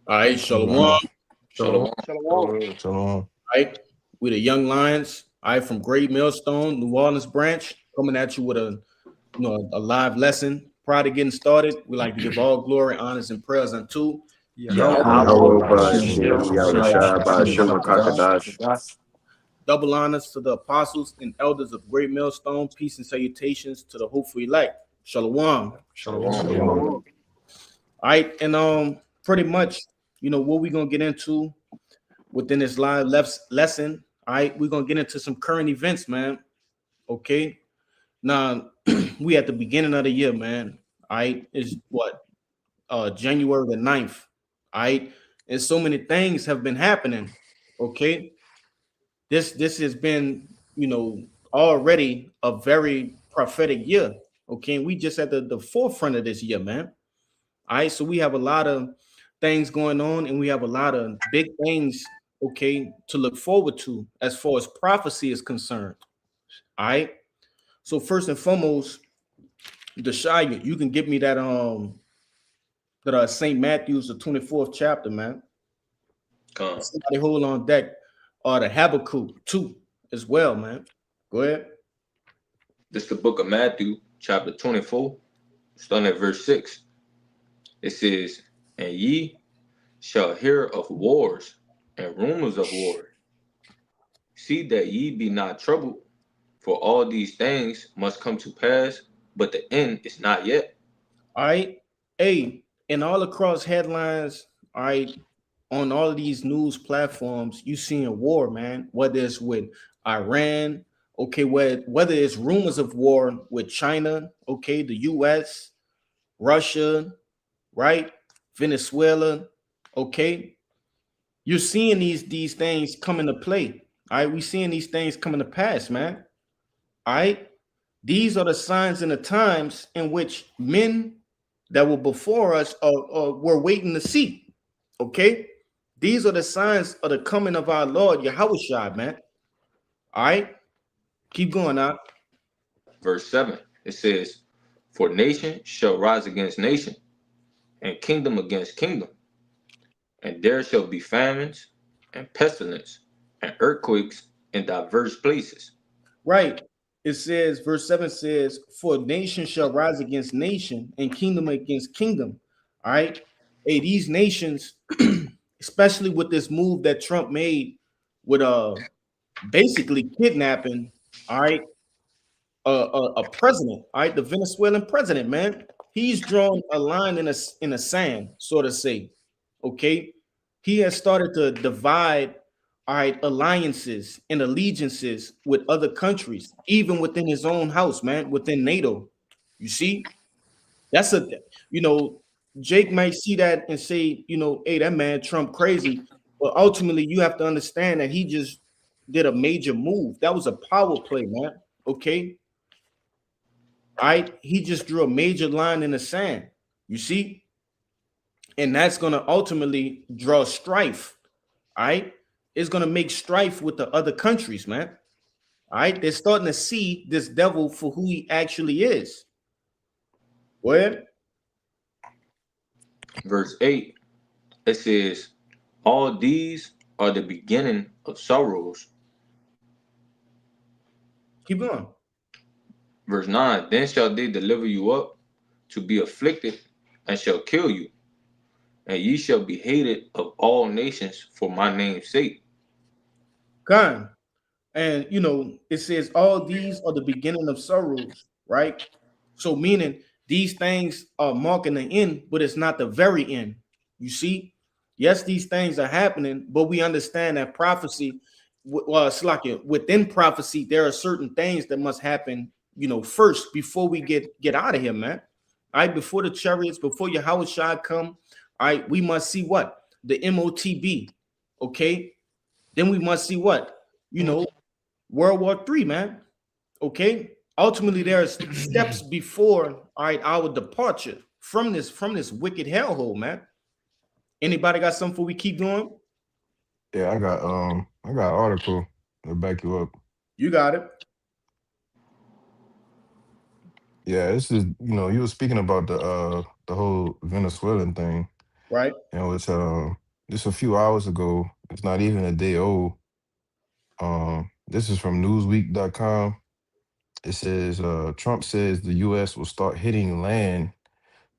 All right, Shalom. Shalom. All Shalom. Shalom. Shalom. right, we the Young Lions. All right, from Great Millstone, New Orleans branch, coming at you with a live lesson. Prior to getting started, we like to give all glory, honors, and prayers unto Yahweh Yahweh. Yahweh Bahashim Bashim Yahweh Shai Yahushua Bashim Bashim Rakadash. Rakadash. Double honors to the apostles and elders of Great Millstone. Peace and salutations to the hopeful elect. Shalom. All Shalom. Shalom. right, and pretty much, what we're gonna get into within this live lesson. All right, we're gonna get into some current events, man. Okay. Now we at the beginning of the year, man. All right, is what January the 9th. All right, and so many things have been happening. Okay, this has been already a very prophetic year. Okay, and we just at the forefront of this year, man. All right, so we have a lot of things going on, and we have a lot of big things, okay, to look forward to as far as prophecy is concerned. All right. So first and foremost, the shy, you can give me that St. Matthew's the 24th chapter, man. Come. Somebody hold on deck, or the Habakkuk 2 as well, man. Go ahead. This is the book of Matthew, chapter 24, starting at verse 6. It says, And ye shall hear of wars and rumors of war. See that ye be not troubled, for all these things must come to pass, but the end is not yet. All right. Hey, and all across headlines, all right, on all of these news platforms, you see a war, man. Whether it's with Iran, okay, whether it's rumors of war with China, okay, the US, Russia, right, Venezuela, okay. You're seeing these things come into play. All right, we seeing these things come into pass, man. All right. These are the signs and the times in which men that were before us were waiting to see. Okay. These are the signs of the coming of our Lord Yahushua, man. All right. Keep going now. Verse 7, it says, For nation shall rise against nation, and kingdom against kingdom, and there shall be famines and pestilence and earthquakes in diverse places. Right. It says, verse 7 says, For nation shall rise against nation and kingdom against kingdom. All right. Hey, these nations, especially with this move that Trump made with basically kidnapping, all right, a president, all right, the Venezuelan president, man. He's drawn a line in a sand, so to say. Okay. He has started to divide, all right, alliances and allegiances with other countries, even within his own house, man, within NATO. You see, that's you know, Jake might see that and say, hey, that man Trump crazy. But ultimately, you have to understand that he just did a major move. That was a power play, man. Okay. All right. He just drew a major line in the sand. You see? And that's going to ultimately draw strife. All right. It's going to make strife with the other countries, man. All right. They're starting to see this devil for who he actually is. Well, Verse 8, it says, All these are the beginning of sorrows. keep going. Verse 9, Then shall they deliver you up to be afflicted, and shall kill you, and ye shall be hated of all nations for my name's sake. Kind. And it says all these are the beginning of sorrows, right? So meaning these things are marking the end, but it's not the very end. You see, yes, these things are happening, but we understand that prophecy, well, it's like within prophecy, there are certain things that must happen, first before we get out of here, man. All right, before the chariots, before Yahweh Shai come, all right, we must see what the MOTB, okay. Then we must see what World War III, man. Okay. Ultimately, there's steps before all right our departure from this wicked hellhole, man. Anybody got something before we keep going? Yeah, I got an article to back you up. You got it. Yeah, this is you were speaking about the whole Venezuelan thing. Right. You know, it's just a few hours ago. It's not even a day old. This is from Newsweek.com. It says Trump says the U.S. will start hitting land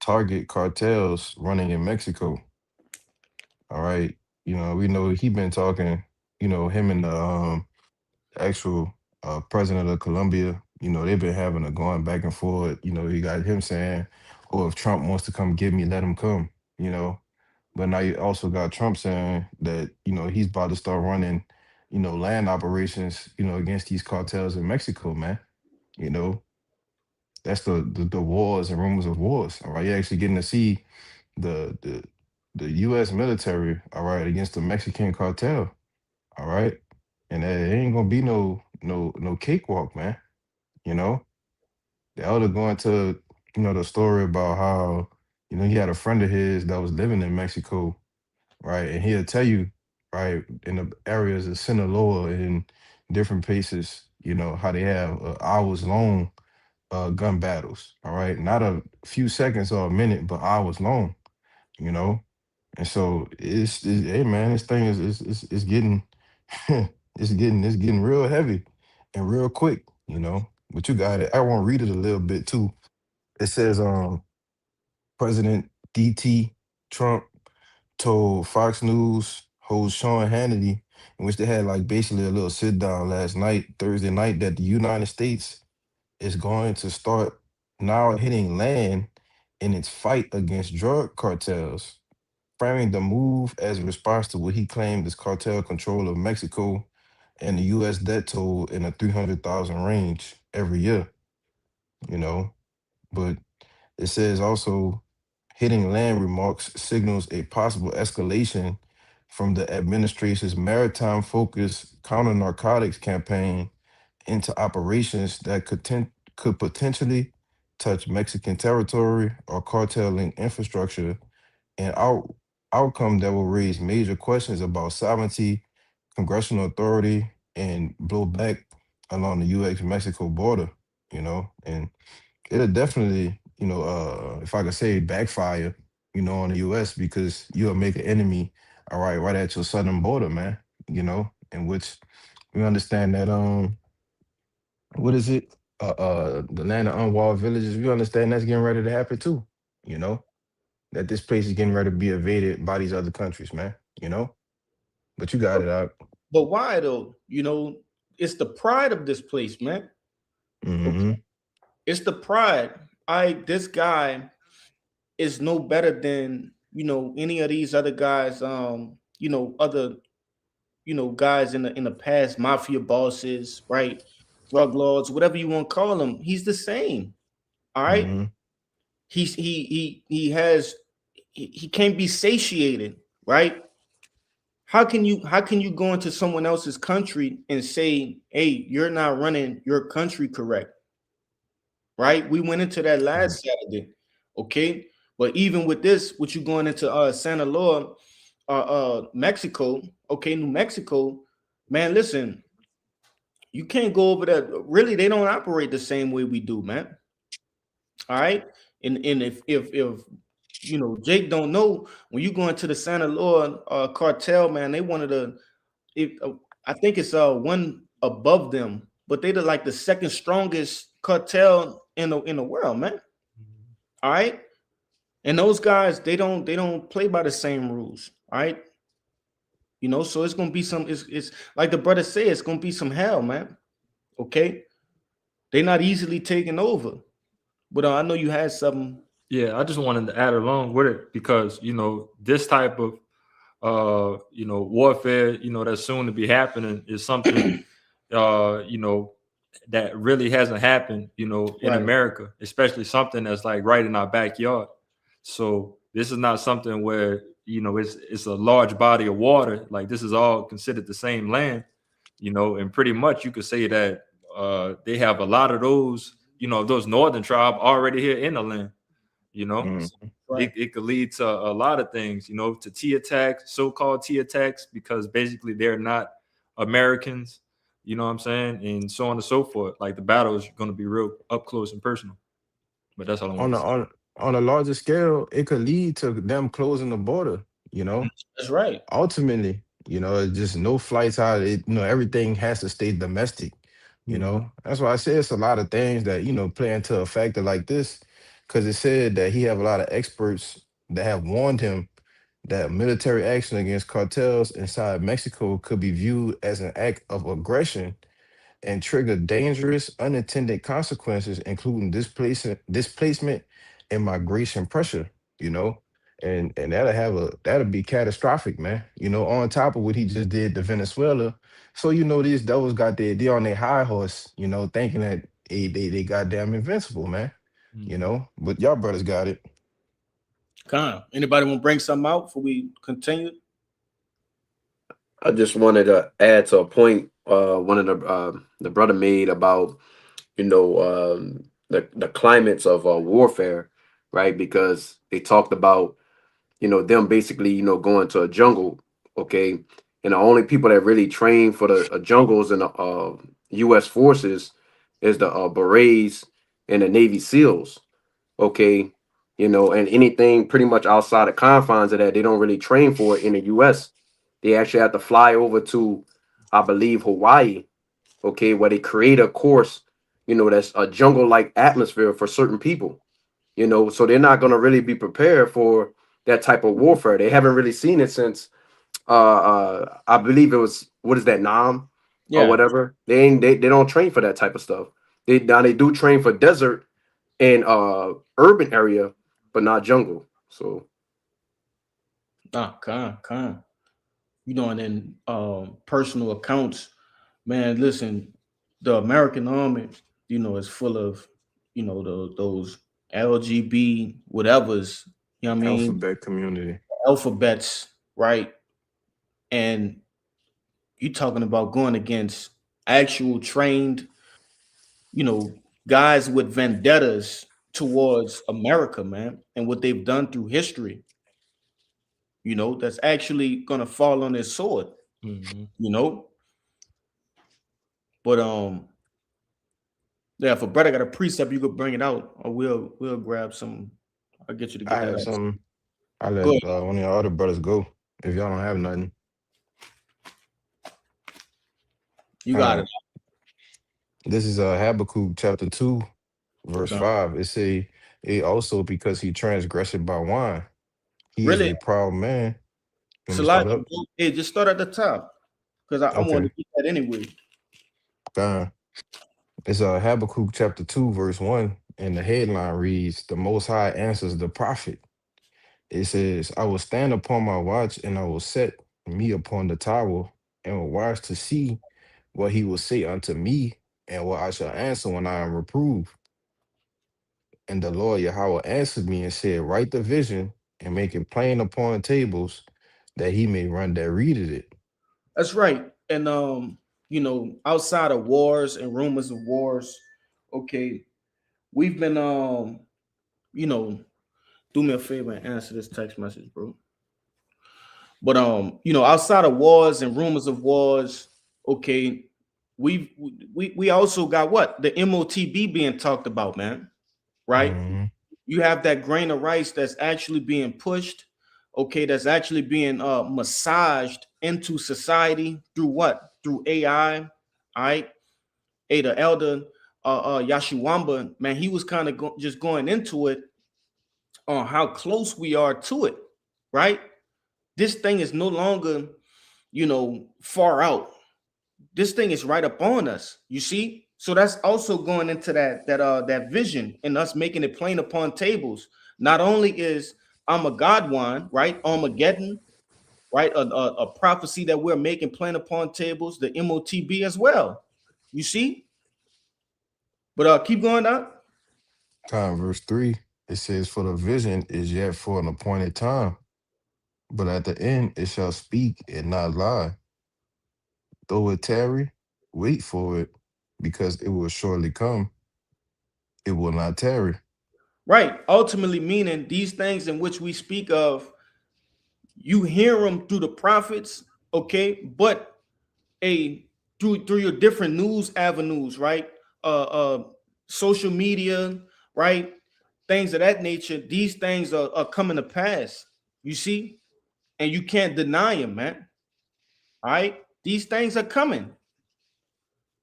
target cartels running in Mexico. All right, you know we know he been talking. You know him and the actual president of Colombia. You know they've been having a going back and forth. You know you got him saying, "Oh, if Trump wants to come get me, let him come." You know, but now you also got Trump saying that he's about to start running, land operations, against these cartels in Mexico, man. You know, that's the wars and rumors of wars. All right, you're actually getting to see the the the U.S. military, all right, against the Mexican cartel, all right, and it ain't gonna be no cakewalk, man. You know, the elder going to the story about how he had a friend of his that was living in Mexico, right, and he'll tell you, right, in the areas of Sinaloa and different places, how they have hours long gun battles, all right, not a few seconds or a minute, but hours long, you know. And so hey man, this thing is getting it's getting real heavy and real quick, But you got it. I want to read it a little bit too. It says President DT Trump told Fox News host Sean Hannity, in which they had like basically a little sit down last night, Thursday night, that the United States is going to start now hitting land in its fight against drug cartels, framing the move as a response to what he claimed is cartel control of Mexico and the U.S. debt toll in a 300,000 range every year, you know. But it says also hitting land remarks signals a possible escalation from the administration's maritime focused counter narcotics campaign into operations that could potentially touch Mexican territory or cartel linked infrastructure, an outcome that will raise major questions about sovereignty, congressional authority, and blowback along the U.S. Mexico border, and it'll definitely, if I could say, backfire, on the U.S. because you'll make an enemy, all right at your southern border, man, in which we understand that, what is it? The land of unwalled villages, we understand that's getting ready to happen too, you know? That this place is getting ready to be invaded by these other countries, man. You know, but you got But, it out. but why though? It's the pride of this place, man. Mm-hmm. Okay. It's the pride. This guy is no better than any of these other guys. Other guys in the past, mafia bosses, right? Drug lords, whatever you want to call them. He's the same. All right. Mm-hmm. He can't be satiated, right? How can you go into someone else's country and say, hey, you're not running your country correct? Right? We went into that last Saturday. Okay. But even with this, what you going into Sinaloa, Mexico, okay, New Mexico, man, listen, you can't go over there. Really, they don't operate the same way we do, man. All right. And if Jake don't know, when you go into the Sinaloa cartel, man, they one of the I think it's one above them, but they're like the second strongest cartel in the world, man. All right. And those guys, they don't play by the same rules. All right. So it's gonna be it's like the brother said, it's gonna be some hell, man. Okay. They're not easily taken over. But I know you had something. Yeah, I just wanted to add along with it because this type of warfare that's soon to be happening is something that really hasn't happened in Right. America, especially something that's like right in our backyard. So this is not something where it's a large body of water. Like this is all considered the same land, and pretty much you could say that they have a lot of those those northern tribe already here in the land. Mm-hmm. Right. It could lead to a lot of things, to T attacks, so-called T attacks, because basically they're not Americans, you know what I'm saying, and so on and so forth. Like the battle is going to be real up close and personal. But that's all I On want the to say. on a larger scale, it could lead to them closing the border. You know, That's right. ultimately, just no flights out. Everything has to stay domestic. Mhm. That's why I say it's a lot of things that play into a factor like this, because it said that he have a lot of experts that have warned him that military action against cartels inside Mexico could be viewed as an act of aggression and trigger dangerous unintended consequences, including displacement and migration pressure. You know, and that'll be catastrophic, man. On top of what he just did to Venezuela. So these devils they on their high horse, thinking that they goddamn invincible, man. Mhm. But y'all brothers got it. Anybody want to bring something out before we continue? I just wanted to add to a point one of the brother made about the climates of warfare, right? Because they talked about them basically going to a jungle, okay, and the only people that really train for the jungles in the U.S. forces is the berets and the Navy SEALs, okay, and anything pretty much outside the confines of that they don't really train for it in the U.S. They actually have to fly over to, I believe, Hawaii, okay, where they create a course, that's a jungle-like atmosphere for certain people, so they're not going to really be prepared for that type of warfare. They haven't really seen it since, I believe it was, what is that, Nam or Yeah, whatever. They don't train for that type of stuff. They do train for desert and urban area, but not jungle. So con. And then personal accounts, man. Listen, the American army, is full of, those LGB whatever's, you know what I mean, Alphabet community. alphabets, right? And you talking about going against actual trained, you know, guys with vendettas towards America, man, and what they've done through history, that's actually gonna fall on their sword, Mhm. you know. But yeah, if a brother got a precept, you could bring it out, or we'll grab some. I'll get you to I get that have out. some. I let Go ahead. one of your other brothers go if y'all don't have nothing. You All got right. it. This is Habakkuk chapter 2, verse Okay. 5. It also because he transgressed by wine. He is Really, a proud man. You want it's me a to lot. start up? Hey, just start at the top because I wanted Okay. to get that anyway. Uh, it's Habakkuk chapter 2, verse 1. And the headline reads, The Most High answers the prophet. It says, I will stand upon my watch and I will set me upon the tower and will watch to see what he will say unto me and what I shall answer when I am reproved. And the Lord Yahweh answered me and said, Write the vision and make it plain upon tables that he may run that readeth it. That's right. And outside of wars and rumors of wars, okay, we've been you know, do me a favor and answer this text message, bro. But outside of wars and rumors of wars, okay, we also got what? The MOTB being talked about, man. Right? Mhm. You have that grain of rice that's actually being pushed, okay, that's actually being massaged into society through what? Through AI. All right. Hey, the elder Yashuwamba, man, he was kind of just going into it on how close we are to it, right? This thing is no longer, far out. This thing is right up on us. You see? So that's also going into that vision and us making it plain upon tables. Not only is Armageddon, right? Armageddon, right? A prophecy that we're making plain upon tables, the MOTB as well. You see? But keep going up. Verse 3, it says, For the vision is yet for an appointed time, but at the end it shall speak and not lie. Though it tarry, wait for it, because it will surely come. It will not tarry. Right. Ultimately meaning these things in which we speak of, you hear them through the prophets, okay, but a through your different news avenues, right? Social media, right? things of that nature, these things are coming to pass. You see, and you can't deny them, man. All right, these things are coming.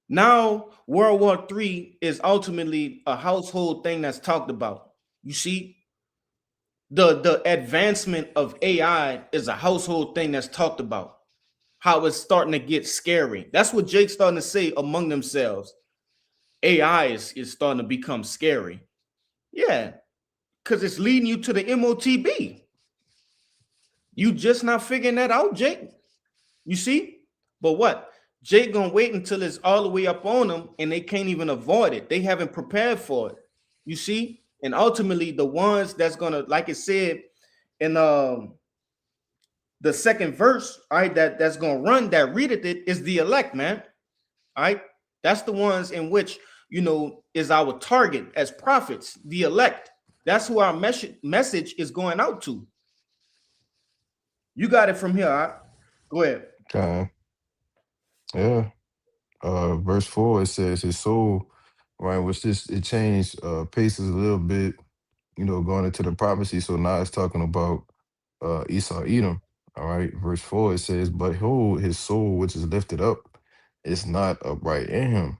Now, World War III is ultimately a household thing that's talked about. You see, the advancement of AI is a household thing that's talked about. How it's starting to get scary. That's what Jake's starting to say among themselves. AI is starting to become scary. Yeah, because it's leading you to the MOTB. You just not figuring that out, Jake. You see? But what? Jake gonna wait until it's all the way up on them and they can't even avoid it. They haven't prepared for it. You see? And ultimately, the ones that's gonna, like it said in the second verse, all right, that's gonna run, that readeth it, is the elect, man. All right, that's the ones in which, you know, is our target as prophets, the elect. That's who our message is going out to. You got it from here. All right? Go ahead. Okay. Yeah. Verse 4, it says his soul, right, which this it changed paces a little bit, you know, going into the prophecy. So now it's talking about Esau Edom. All right. Verse 4, it says, but behold, his soul which is lifted up is not upright in him,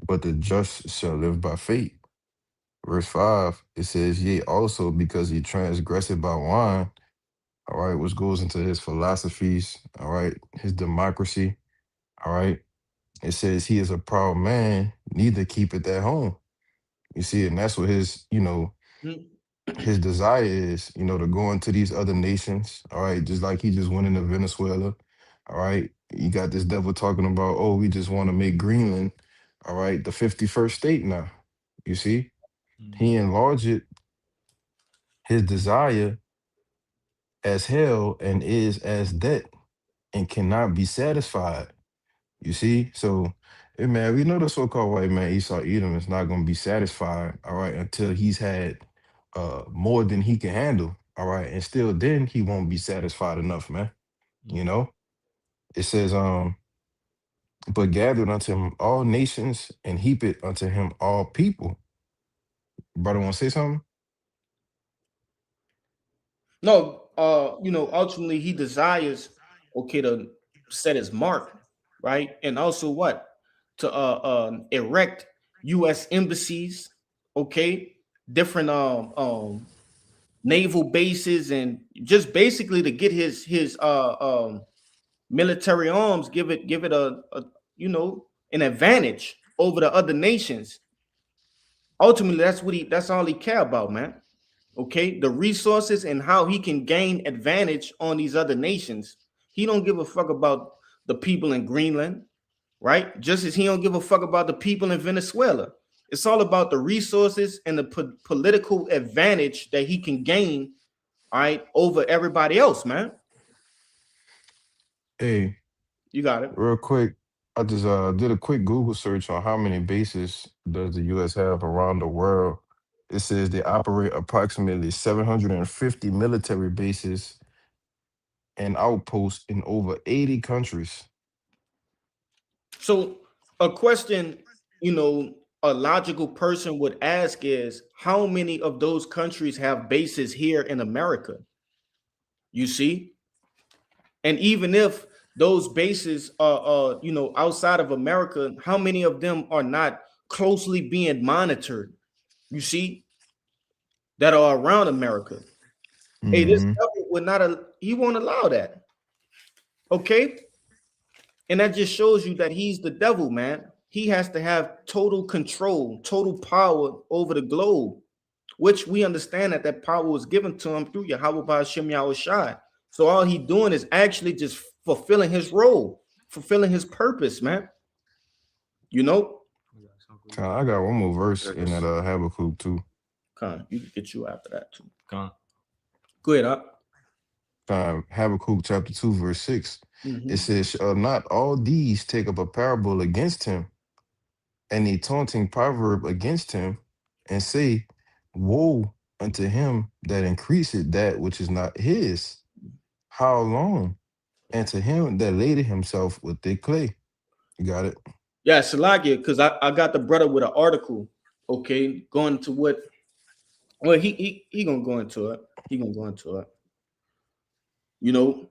but the just shall live by faith. Verse 5, it says, yea, also because he transgressed by wine, all right, which goes into his philosophies, all right, his democracy, all right. It says he is a proud man, neither keepeth at home. You see, and that's what his, you know, his desire is, you know, to go into these other nations, all right, just like he just went into Venezuela, all right. You got this devil talking about, oh, we just want to make Greenland, all right, the 51st state now. You see, he enlarged it, his desire as hell and is as debt and cannot be satisfied. You see? So, hey man, we know the so-called white man Esau Edom is not gonna be satisfied, all right, until he's had more than he can handle. All right. And still then he won't be satisfied enough, man. You know? It says, but gathered unto him all nations and heap it unto him all people. Brother wanna say something? No, you know, ultimately he desires, okay, to set his mark, right? And also what? To erect U.S. embassies, okay, different naval bases, and just basically to get his military arms, give it a you know, an advantage over the other nations. Ultimately, that's all he care about, man. Okay, the resources and how he can gain advantage on these other nations. He don't give a fuck about the people in Greenland, right? Just as he don't give a fuck about the people in Venezuela. It's all about the resources and the political advantage that he can gain, all right, over everybody else, man. Hey, You got it. real quick. I just did a quick Google search on how many bases does the US have around the world. It says they operate approximately 750 military bases and outposts in over 80 countries. So a question, you know, a logical person would ask is, how many of those countries have bases here in America? You see? And even if those bases are you know, outside of America, how many of them are not closely being monitored? You see, that are around America. Hey, this Mhm. devil would not, he won't allow that. Okay. And that just shows you that he's the devil, man. He has to have total control, total power over the globe, which we understand that power was given to him through Yahweh Ba'ashem Yahushai. So all he doing is actually just fulfilling his role, fulfilling his purpose, man. You know? I got one more verse in Yes. that Habakkuk too. Con, you can get you after that too. Con. Go ahead, up. Habakkuk chapter 2, verse 6. Mm-hmm. It says, shall not all these take up a parable against him, and a taunting proverb against him, and say, woe unto him that increaseth that which is not his? How long? And to him that laded himself with thick clay. You got it? Yeah, Shalakia, because I got the brother with an article, okay, going to what Well, he gonna go into it. He gonna go into it. You know,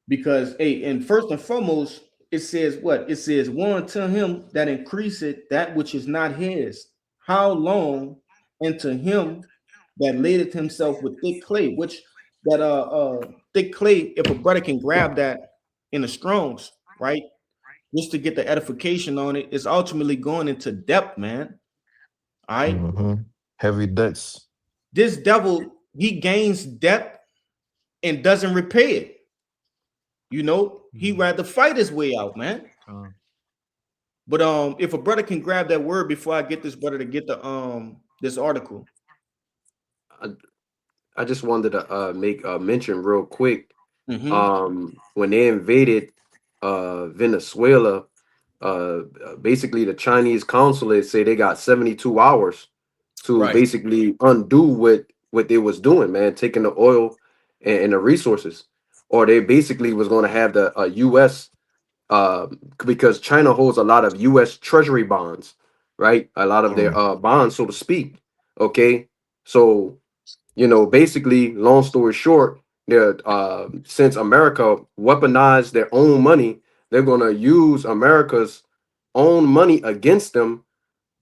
because hey, and first and foremost, it says what? It says, "One to him that increaseth that which is not his. How long? And to him that ladeth himself with thick clay, which that thick clay, if a brother can grab that in the Strongs, right? Just to get the edification on it, is ultimately going into depth, man. All right. Mhm. Heavy debts. This devil, he gains depth and doesn't repay it. You know, he rather fight his way out, man. But if a brother can grab that word before I get this brother to get the this article. I just wanted to make a mention real quick. Mhm. When they invaded Venezuela, basically the Chinese consulate say they got 72 hours to Right. basically undo what they was doing, man, taking the oil and the resources, or they basically was going to have the U.S. Because China holds a lot of U.S. Treasury bonds, right? A lot of their bonds, so to speak. Okay, so basically, long story short, they're since America weaponized their own money, they're gonna use America's own money against them,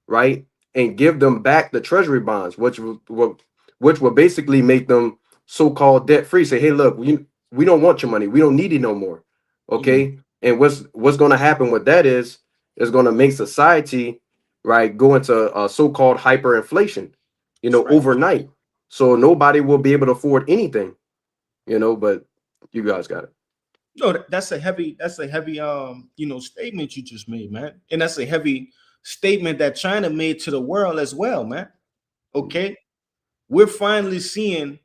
right? And give them back the treasury bonds, which will basically make them so-called debt-free. Say, hey, look, we don't want your money, we don't need it no more. Okay. And what's gonna happen with that is gonna make society, right, go into so-called hyperinflation, That's right. overnight. So nobody will be able to afford anything, but you guys got it. No, that's a heavy statement you just made, man. And that's a heavy statement that China made to the world as well, man. Okay. We're finally seeing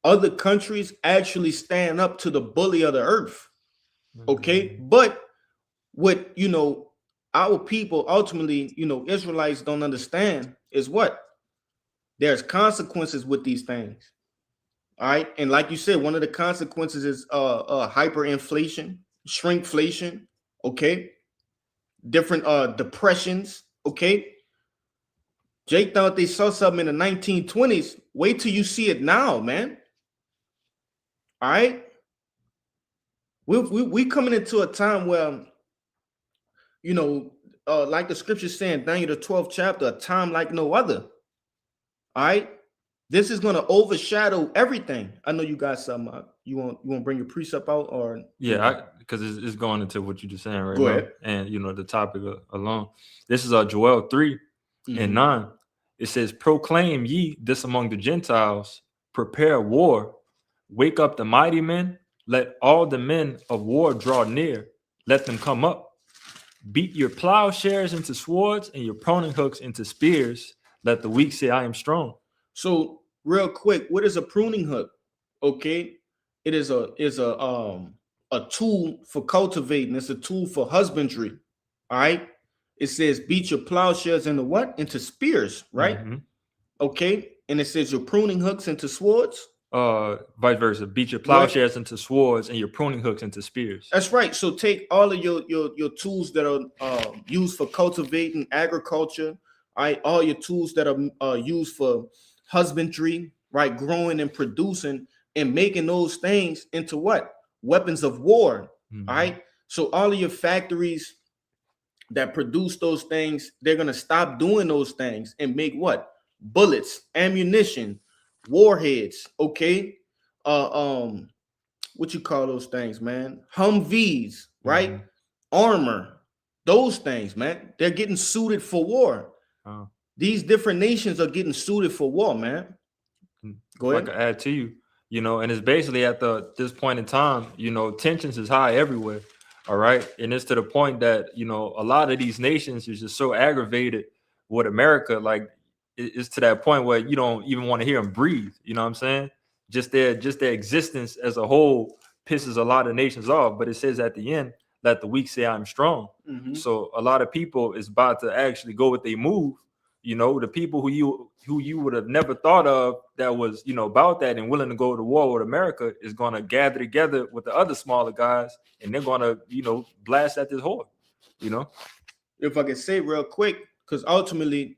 other countries actually stand up to the bully of the earth. Okay. But what our people ultimately, Israelites don't understand is what? There's consequences with these things. All right. And like you said, one of the consequences is hyperinflation, shrinkflation, okay, different depressions, okay. Jake thought they saw something in the 1920s. Wait till you see it now, man. All right. We coming into a time where, like the scripture saying, Daniel the 12th chapter, a time like no other. All right. This is going to overshadow everything. I know you got some. You want to bring your precept out, or because it's going into what you're just saying right Go now, ahead. and the topic alone. This is Joel 3 and 9. It says, "Proclaim ye this among the Gentiles, prepare war, wake up the mighty men, let all the men of war draw near, let them come up. Beat your plowshares into swords and your pruning hooks into spears. Let the weak say, I am strong." So real quick, what is a pruning hook? Okay, it is a tool for cultivating. It's a tool for husbandry. All right. It says beat your plowshares into what? Into spears, right? Okay. And it says your pruning hooks into swords. Vice versa. Beat your plowshares into swords and your pruning hooks into spears. That's right. So take all of your tools that are used for cultivating agriculture. All right, all your tools that are used for husbandry, right, growing and producing, and making those things into what? Weapons of war. All right. So all of your factories that produce those things, they're gonna stop doing those things and make what? Bullets, ammunition, warheads. Okay. What you call those things, man? Humvees, right? Armor, those things, man. They're getting suited for war. These different nations are getting suited for war, man. Go ahead. I can add to you, and it's basically at this point in time, tensions is high everywhere. All right. And it's to the point that, a lot of these nations is just so aggravated with America. Like it's to that point where you don't even want to hear them breathe. You know what I'm saying? Just their existence as a whole pisses a lot of nations off. But it says at the end, let the weak say I'm strong. So a lot of people is about to actually go with their move. The people who you would have never thought of that was, about that and willing to go to war with America is going to gather together with the other smaller guys, and they're going to, blast at this horde, If I can say real quick, because ultimately,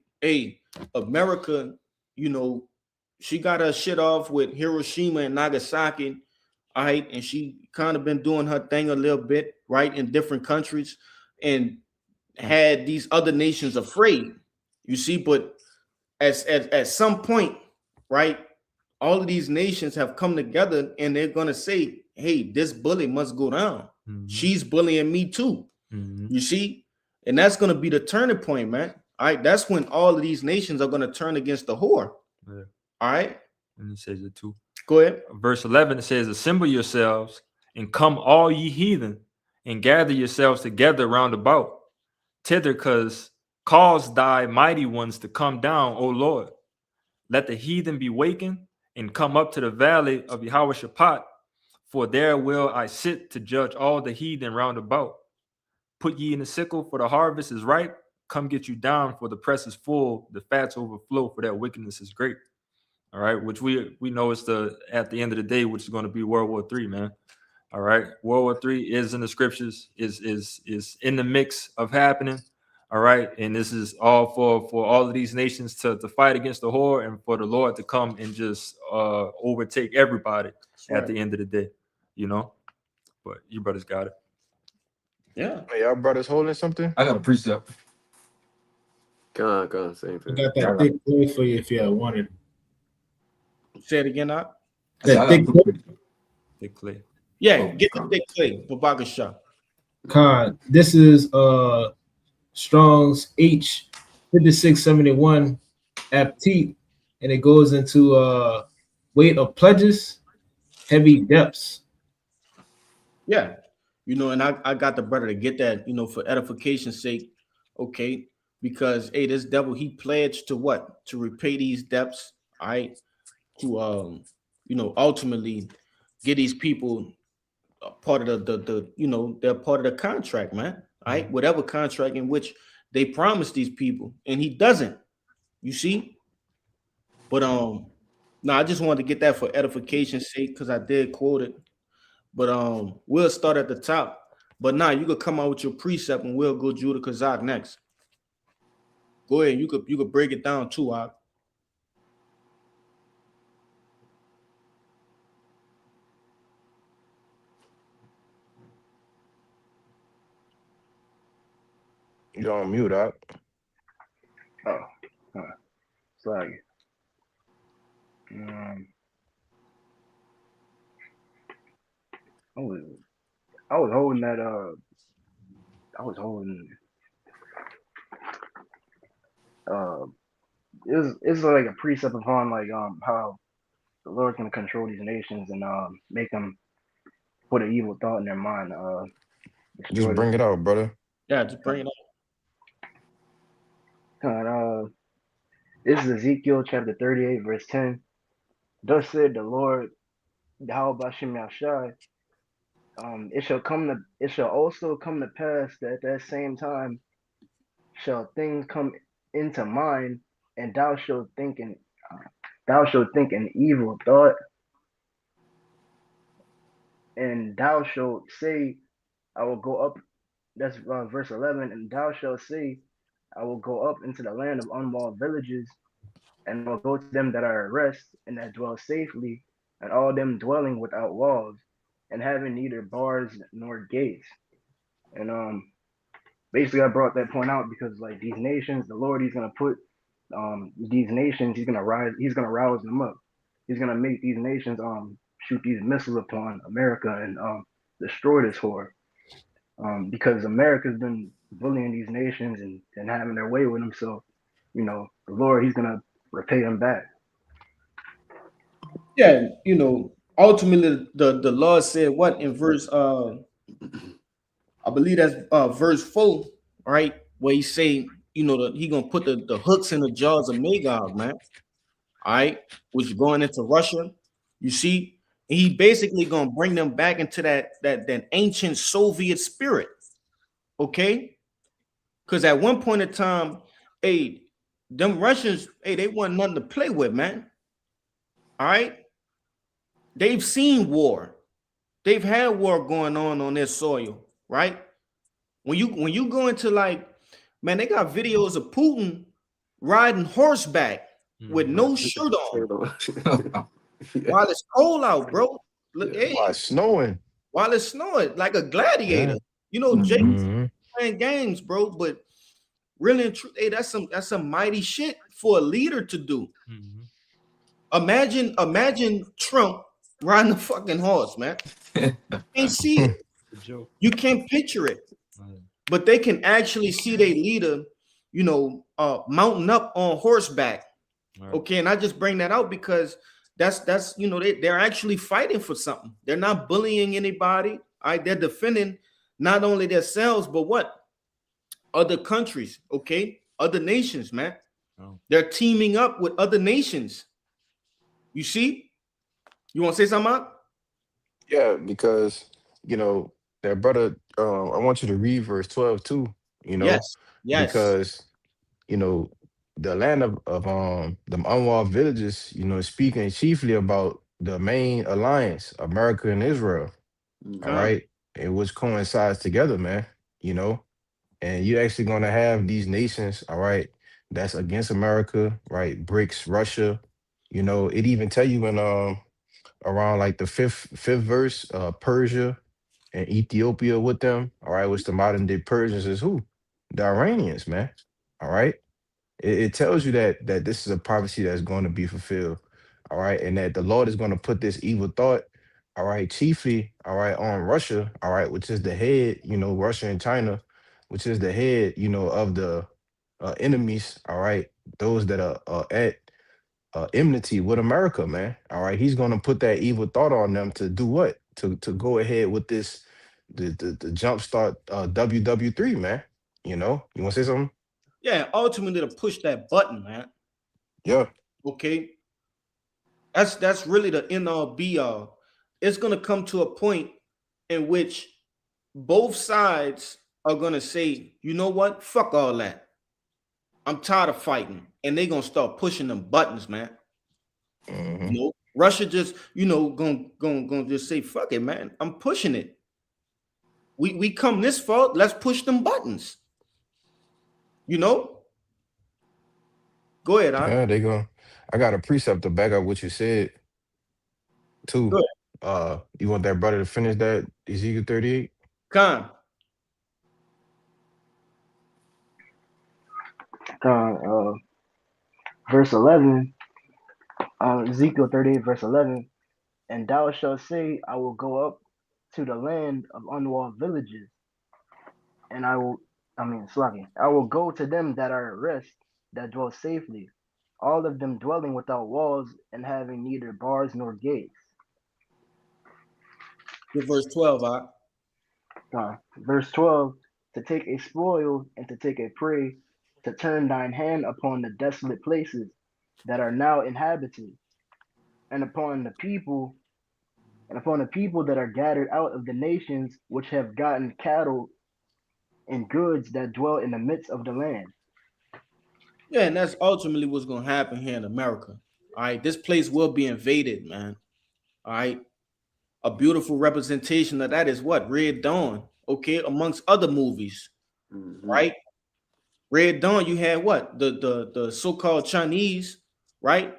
America, she got her shit off with Hiroshima and Nagasaki, all right, and she kind of been doing her thing a little bit, right, in different countries, and had these other nations afraid. You see, but at some point, right, all of these nations have come together and they're gonna say, hey, this bully must go down. Mhm. She's bullying me too. Mhm. You see, and that's gonna be the turning point, man. All right, that's when all of these nations are gonna turn against the whore. Yeah. All right, And it says it too. go ahead. Verse 11, it says, assemble yourselves and come all ye heathen and gather yourselves together round about thither, cause thy mighty ones to come down, O Lord. Let the heathen be wakened and come up to the valley of Jehoshaphat, for there will I sit to judge all the heathen round about. Put ye in the sickle, for the harvest is ripe. Come get you down, for the press is full, the fats overflow, for that wickedness is great. All right, which we know is at the end of the day, which is going to be World War III, man. All right, World War III is in the scriptures, is in the mix of happening. All right, and this is all for all of these nations to fight against the whore, and for the Lord to come and just overtake everybody at the end of the day, you know. But you brothers got it. Yeah. Hey, y'all brothers holding something? I got a precept. Come on, same I thing. got that thick clay for you if you wanted. Say it again, Doc. That thick clay. Thick clay. Yeah, Oh, get the God. thick clay for Baka Shah. Con, this is Strong's H 5671 aptite, and it goes into weight of pledges, heavy depths. Yeah, you know, and I got the brother to get that, you know, for edification's sake, okay, because hey, this devil, he pledged to what? To repay these debts, all right, to you know, ultimately get these people a part of the you know, they're part of the contract, man, all right, whatever contract in which they promised these people, and he doesn't, you see. But no, I just wanted to get that for edification's sake because I did quote it. But we'll start at the top. But now you could come out with your precept and we'll go Judah Kazak next. Go ahead. You could break it down too, Ak. You on mute, out. Sorry. I was holding that it's like a precept upon like how the Lord's gonna control these nations and make them put an evil thought in their mind. Just bring it out, brother. Yeah, just bring it up. This is Ezekiel chapter 38, verse 10. Thus said the Lord, Yahweh Bashem Yahshai, it shall also come to pass that at that same time shall things come into mind, and thou shalt think an evil thought, and thou shalt say, I will go up. That's verse 11. And thou shalt say, I will go up into the land of unwalled villages, and will go to them that are at rest and that dwell safely, and all them dwelling without walls, and having neither bars nor gates. And basically I brought that point out because like these nations, the Lord, he's gonna put these nations, he's gonna rouse them up. He's gonna make these nations shoot these missiles upon America and destroy this whore. Because America's been bullying these nations and having their way with them. So, you know, the Lord, he's gonna repay them back. Yeah, you know, ultimately the Lord said what in verse I believe that's verse 4, right? Where he say, you know, he gonna put the hooks in the jaws of Magog, man. All right, which is going into Russia. You see, and he basically gonna bring them back into that ancient Soviet spirit. Okay, because at one point in time, hey, them Russians, hey, they want nothing to play with, man. All right, they've seen war, they've had war going on their soil, right? When you go into like, man, they got videos of Putin riding horseback with no shirt on Yeah. while it's cold out, bro. Look, Yeah. hey, Why it's snowing? while it's snowing, like a gladiator. Yeah. You know, Jake Mhm. playing games, bro. But really and truth, hey, that's some mighty shit for a leader to do. Mhm. Imagine Trump riding a fucking horse, man. You can't see it. Good joke. You can't picture it. Right. But they can actually see their leader, mounting up on horseback. Right. Okay, and I just bring that out because that's they're actually fighting for something. They're not bullying anybody. All right, they're defending not only themselves, but what? Other countries, okay, other nations, man. Oh. They're teaming up with other nations. You see? You want to say something, Mark? Yeah, because that brother. I want you to read verse 12 too. Yes. Because the land of them unwalled villages. Is speaking chiefly about the main alliance, America and Israel. All right, and which coincides together, man. And you're actually gonna have these nations, all right, that's against America, right? BRICS, Russia. It even tell you in around like the fifth verse, Persia and Ethiopia with them, all right, which the modern day Persians is who? The Iranians, man. All right. It tells you that this is a prophecy that's going to be fulfilled, all right, and that the Lord is going to put this evil thought, all right, chiefly, all right, on Russia, all right, which is the head, Russia and China, which is the head, of the enemies, all right, those that are at enmity with America, man. All right, he's going to put that evil thought on them to do what? To go ahead with this, the jumpstart WW3, man. You want to say something? Yeah, ultimately to push that button, man. Yeah. Okay. That's really the end all be all. It's gonna come to a point in which both sides are gonna say, you know what? Fuck all that. I'm tired of fighting. And they're gonna start pushing them buttons, man. Mhm. Russia just, gonna just say, fuck it, man. I'm pushing it. We come this far, let's push them buttons. Go ahead, Yeah, they go. I got a precept to back up what you said too. Good. You want that brother to finish that Ezekiel 38? Verse 11, Ezekiel 38, verse 11, and thou shalt say, I will go up to the land of unwalled villages, and I will go to them that are at rest, that dwell safely, all of them dwelling without walls and having neither bars nor gates. Verse 12, Verse 12, to take a spoil and to take a prey, to turn thine hand upon the desolate places that are now inhabited, and upon the people that are gathered out of the nations which have gotten cattle and goods that dwell in the midst of the land. Yeah, and that's ultimately what's gonna happen here in America. All right, this place will be invaded, man. All right, a beautiful representation of that is what Red Dawn. Okay, amongst other movies, right? Red Dawn, you had what the so-called Chinese, right?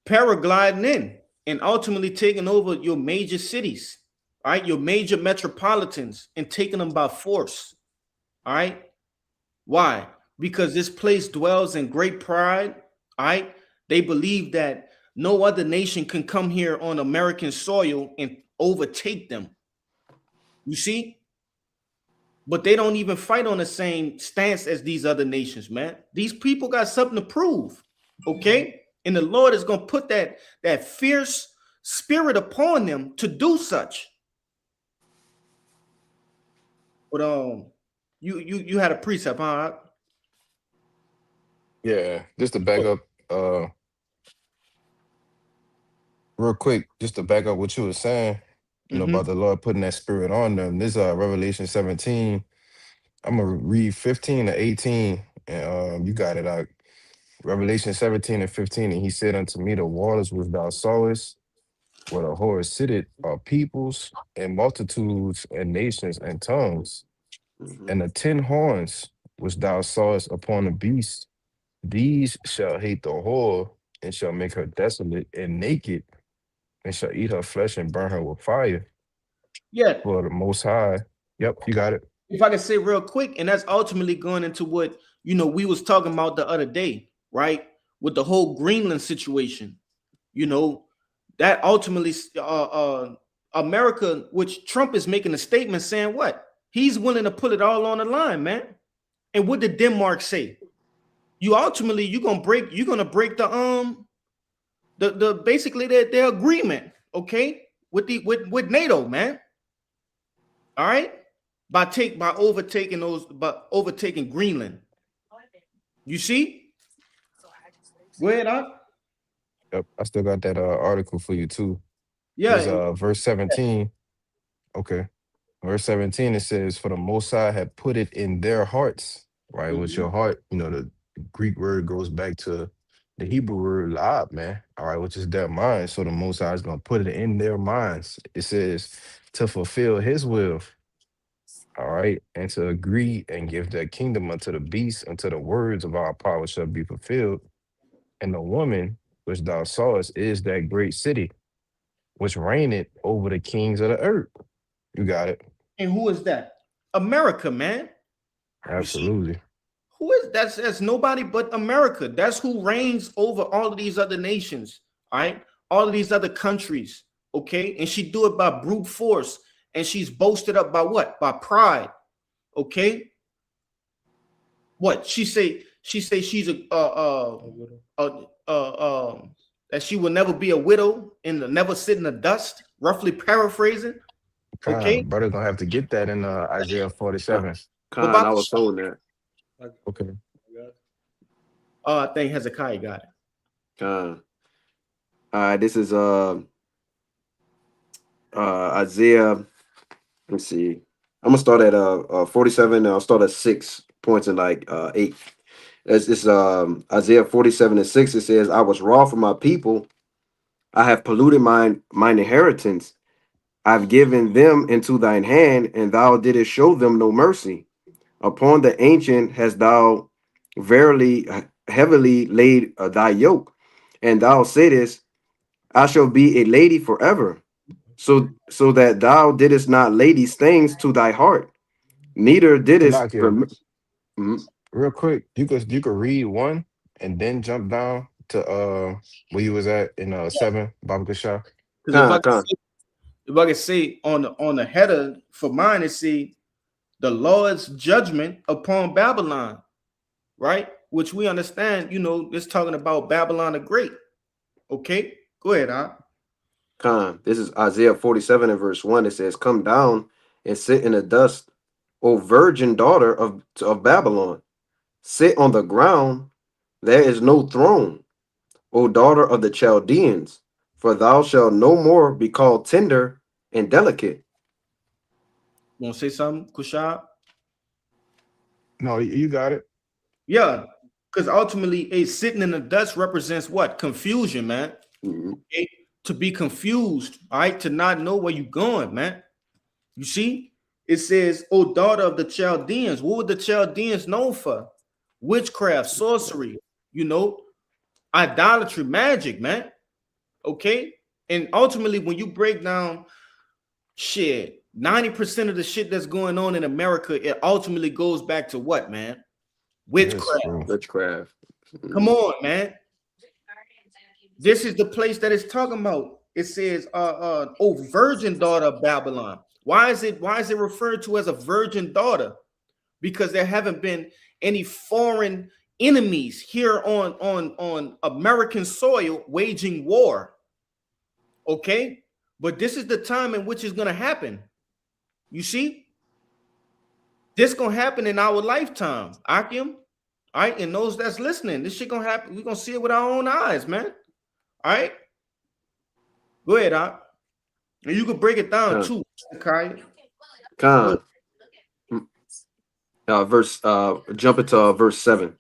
Paragliding in and ultimately taking over your major cities, right? Your major metropolitans and taking them by force. All right. Why? Because this place dwells in great pride. All right. They believe that no other nation can come here on American soil and overtake them. You see? But they don't even fight on the same stance as these other nations, man. These people got something to prove. Okay. And the Lord is going to put that fierce spirit upon them to do such. But you had a precept, huh? Yeah, just to back up, real quick, just to back up what you were saying, about the Lord putting that spirit on them. This Revelation 17. I'm gonna read 15 to 18, and you got it out. Revelation 17 and 15, and he said unto me, the waters which thou sawest, where the horse sitteth, are peoples and multitudes and nations and tongues. And the 10 horns which thou sawest upon the beast, these shall hate the whore and shall make her desolate and naked, and shall eat her flesh and burn her with fire. Yeah, For the Most High. Yep, you got it. if I can say real quick, and that's ultimately going into what we was talking about the other day, right? With the whole Greenland situation, that ultimately America, which Trump is making a statement saying what? He's willing to put it all on the line, man. And what did Denmark say? You're gonna break the basically their agreement, okay, with NATO, man. All right, by overtaking Greenland. You see? Go ahead, huh? Yep, I still got that article for you too. Yeah, It's verse 17. Okay. Verse 17, it says, For the Most High had put it in their hearts, right? With your heart, the Greek word goes back to the Hebrew word la'ab, man. All right, which is their mind. So the Most High is going to put it in their minds. It says to fulfill his will, all right, and to agree and give their kingdom unto the beast, until the words of our power shall be fulfilled. And the woman which thou sawest is that great city, which reigneth over the kings of the earth. You got it. and who is that? America, man. Absolutely. Who is that's nobody but America. That's who reigns over all of these other nations, all right? All of these other countries, okay? And she do it by brute force, and she's boasted up by what? By pride, okay? What she say? She say she's that she will never be a widow and never sit in the dust. Roughly paraphrasing, okay? Brother gonna have to get that in Isaiah 47. Khan, about I the was told that. Okay. I think Hezekiah got it. Khan. This is Isaiah. Let me see. I'm gonna start at 47, and I'll start at 6 points and like 8. It's Isaiah 47 and 6. It says, I was wroth for my people. I have polluted mine inheritance. I've given them into thine hand, and thou didst show them no mercy. Upon the ancient hast thou verily heavily laid thy yoke, and thou saidest, I shall be a lady forever. So that thou didst not lay these things to thy heart, neither didst Salakia, real quick, you could read 1 and then jump down to where you was at in 7, Baba Kashah. Because if I could say on the header for mine, it see the Lord's judgment upon Babylon, right? Which we understand, it's talking about Babylon the Great. Okay, go ahead, huh? Khan, this is Isaiah 47 and verse 1. It says, Come down and sit in the dust, O virgin daughter of Babylon. Sit on the ground, there is no throne, O daughter of the Chaldeans, for thou shalt no more be called tender and delicate. You want to say something, Kushab? No, you got it. Yeah, because ultimately, sitting in the dust represents what? Confusion, man. Okay? To be confused, all right? To not know where you're going, man. You see? It says, O daughter of the Chaldeans. What were the Chaldeans known for? Witchcraft, sorcery, idolatry, magic, man. Okay? And ultimately, when you break down 90% of the shit that's going on in America, it ultimately goes back to what, man? Witchcraft. Witchcraft. Come on, man. This is the place that it's talking about. It says, oh, virgin daughter of Babylon. Why is it referred to as a virgin daughter? Because there haven't been any foreign enemies here on American soil waging war. Okay? But this is the time in which it's going to happen. You see? This going to happen in our lifetime. Akim, all right? And those that's listening, this shit going to happen. We're going to see it with our own eyes, man. All right? Go ahead, Ak. And you can break it down too, Kai. Khan. Jump into verse 7.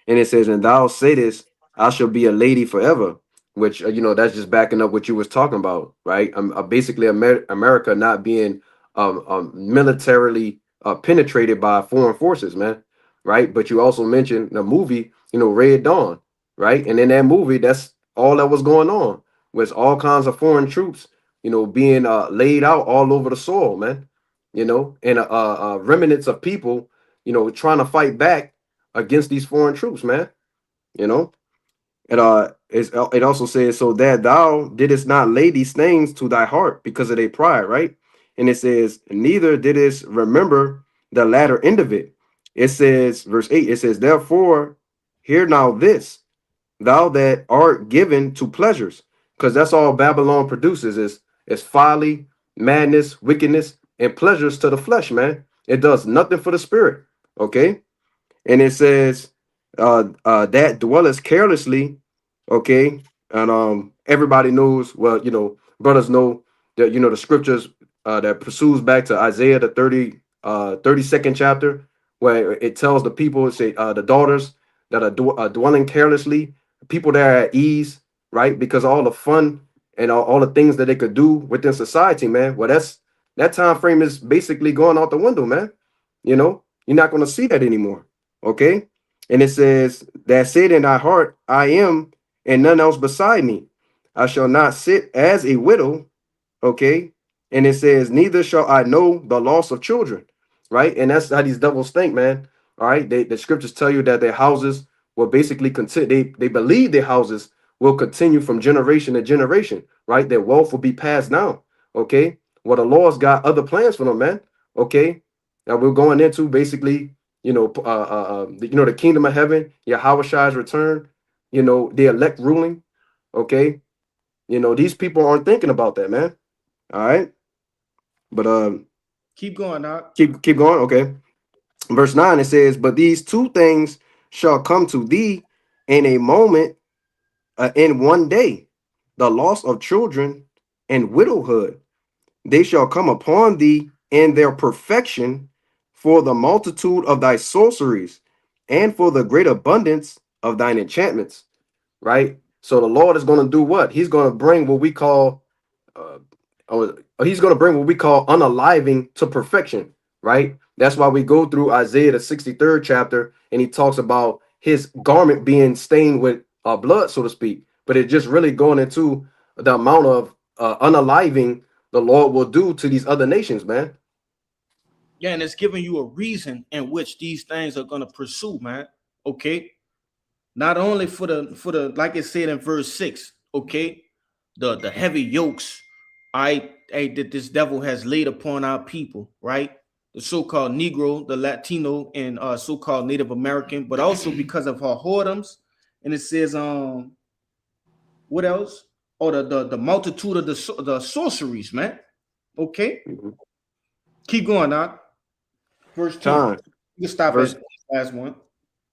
And it says, And thou saidest, I shall be a lady forever. Which, that's just backing up what you was talking about, right? Basically, America not being militarily penetrated by foreign forces, man, right? But you also mentioned the movie, Red Dawn, right? And in that movie, that's all that was going on, with all kinds of foreign troops, you know, being laid out all over the soil, man. You know, and remnants of people, you know, trying to fight back against these foreign troops, man. You know, and it also says, so that thou didst not lay these things to thy heart because of their pride, right? And it says, neither didst remember the latter end of it. It says, verse 8, it says, therefore, hear now this, thou that art given to pleasures, because that's all Babylon produces is folly, madness, wickedness, and pleasures to the flesh, man. It does nothing for the spirit. Okay. And it says, that dwelleth carelessly, okay. And everybody knows, well, you know, brothers know that, you know, the scriptures that pursues back to Isaiah the 32nd chapter, where it tells the people, say the daughters that are dwelling carelessly, people that are at ease, right? Because all the fun and all the things that they could do within society, man. Well, that time frame is basically going out the window, man. You know, you're not going to see that anymore. Okay. And it says, that said in thy heart, I am, and none else beside me. I shall not sit as a widow. Okay. And it says, neither shall I know the loss of children. Right. And that's how these devils think, man. All right. The scriptures tell you that their houses will basically continue. They believe their houses will continue from generation to generation. Right. Their wealth will be passed down. Okay. Well, the Lord's got other plans for them, man. Okay. Now we're going into basically, you know, the kingdom of heaven, Yahweh's return, you know, the elect ruling. Okay. You know, these people aren't thinking about that, man. All right. But Keep going, Doc. keep going. Okay. Verse 9, it says, but these two things shall come to thee in a moment, in one day, the loss of children and widowhood. They shall come upon thee in their perfection, for the multitude of thy sorceries and for the great abundance of thine enchantments. Right. So the Lord is going to do what? He's going to bring what we call unaliving to perfection. Right. That's why we go through Isaiah the 63rd chapter, and he talks about his garment being stained with blood, so to speak. But it's just really going into the amount of unaliving the Lord will do to these other nations, man. Yeah, and it's giving you a reason in which these things are going to pursue, man. Okay. Not only for the like it said in verse 6, okay, the heavy yokes, that this devil has laid upon our people, right? The so-called Negro, the Latino, and so-called Native American, but also because of her whoredoms. And it says, what else? Oh, the multitude of the sorceries, man. Okay, keep going, Doc. Verse 10. Time. You can stop Verse- at the last one.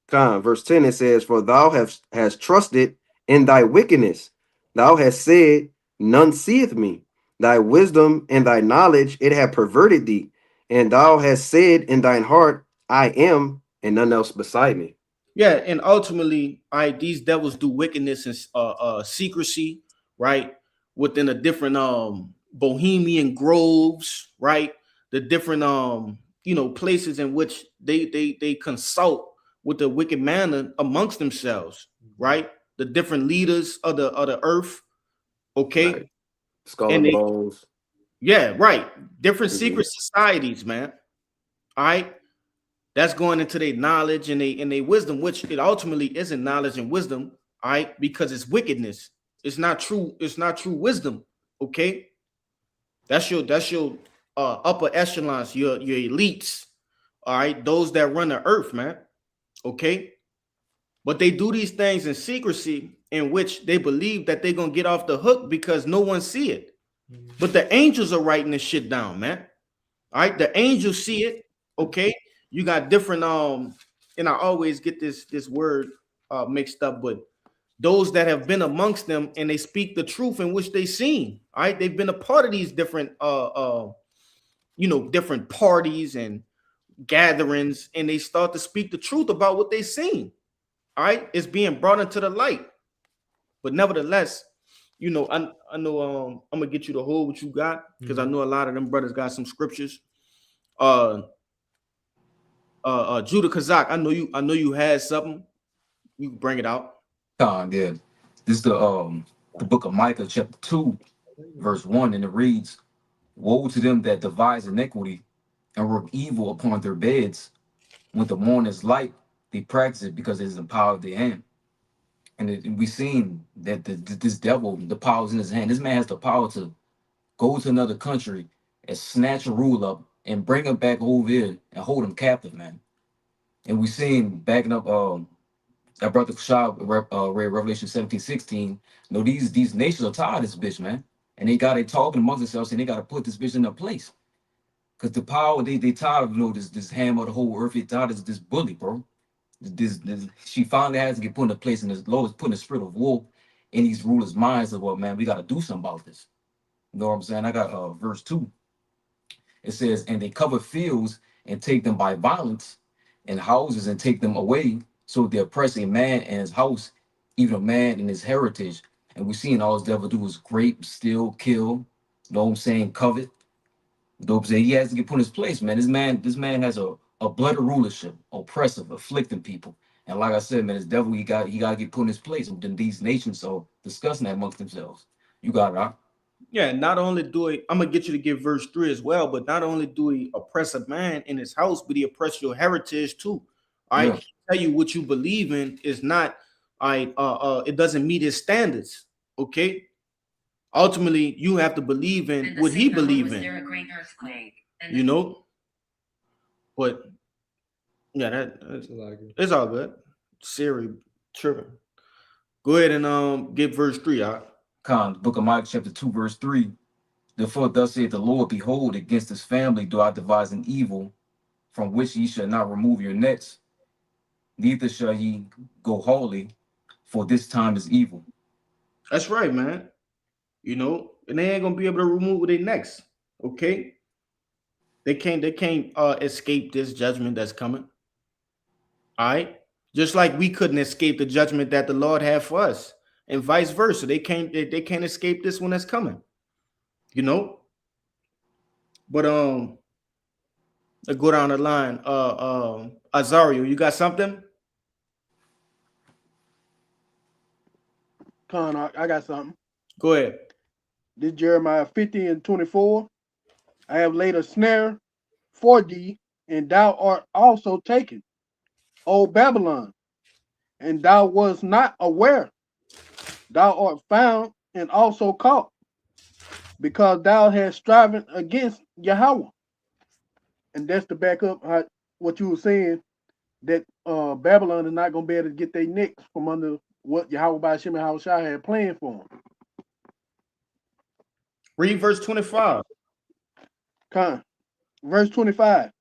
Verse 10, it says, for thou hast trusted in thy wickedness. Thou hast said, none seeth me. Thy wisdom and thy knowledge, it hath perverted thee. And thou hast said in thine heart, I am, and none else beside me. Yeah, and ultimately, these devils do wickedness and secrecy, right? Within the different bohemian groves, right? The different places in which they consult with the wicked manner amongst themselves, right? The different leaders of the earth, okay? Right. Skull And and they- bones. Yeah, right. Different Mhm. secret societies, man. All right. That's going into their knowledge and their wisdom, which it ultimately isn't knowledge and wisdom, all right, because it's wickedness. It's not true wisdom. Okay. That's your upper echelons, your elites, all right, those that run the earth, man. Okay. But they do these things in secrecy, in which they believe that they're gonna get off the hook because no one see it. But the angels are writing this shit down, man. All right, the angels see it. Okay, you got different and I always get this word mixed up, but those that have been amongst them and they speak the truth in which they seen. All right, they've been a part of these different different parties and gatherings, and they start to speak the truth about what they seen. All right, it's being brought into the light. But nevertheless, I know I'm gonna get you to hold what you got, because I know a lot of them brothers got some scriptures. Judah Kazak, I know you had something. You can bring it out. Good. This is the book of Micah, chapter 2, verse 1, and it reads, "Woe to them that devise iniquity and work evil upon their beds. When the morning is light, they practice it because it is the power of their hand." And we've seen that this devil, the power is in his hand. This man has the power to go to another country and snatch a rule up and bring him back over here and hold him captive, man. And we seen backing up that brother Shah read Revelation 17:16. You know, these nations are tired of this bitch, man. And they got it talking amongst themselves and they got to put this bitch in their place. Because the power, they tired of, you know, this hammer of the whole earth. They tired of this bully, bro. She finally has to get put in a place, and the Lord is putting the spirit of war in these rulers' minds of, well, man, we got to do something about this. You know what I'm saying? I got verse 2. It says, "And they cover fields and take them by violence, and houses and take them away. So they oppress a man and his house, even a man and his heritage." And we seen all this devil do is grape, steal, kill. You know what I'm saying? Covet. You know what I'm saying? He has to get put in his place, man. This man has a bloody rulership, oppressive, afflicting people. And like I said, man, this devil, he got to get put in his place. And then these nations are discussing that amongst themselves. You got it, huh? Yeah, not only do he, I'm gonna get you to give verse 3 as well, but not only do he oppress a man in his house, but he oppress your heritage too. All right, Yeah. he tell you what you believe in is not, all right, it doesn't meet his standards. Okay, ultimately, you have to believe in what he believe in. You know, but yeah, it's all good. Siri tripping. Go ahead and get verse 3 out. Con, book of Micah, chapter 2, verse 3. "Therefore, thus saith the Lord, behold, against this family do I devise an evil, from which ye shall not remove your nets, neither shall ye go wholly, for this time is evil." That's right, man. You know, and they ain't gonna be able to remove their necks. Okay, they can't escape this judgment that's coming. All right, just like we couldn't escape the judgment that the Lord had for us, and vice versa. They can't escape this one that's coming. You know, but let's go down the line. Azario, you got something? Con, I got something. Go ahead. This Jeremiah 50:24. "I have laid a snare for thee, and thou art also taken, O Babylon, and thou wast not aware. Thou art found and also caught, because thou hast striven against Yahweh." And that's to back up what you were saying, that Babylon is not going to be able to get their necks from under what Yahweh by Shem and Hawashai had planned for them. Read verse 25. Con. Verse 25.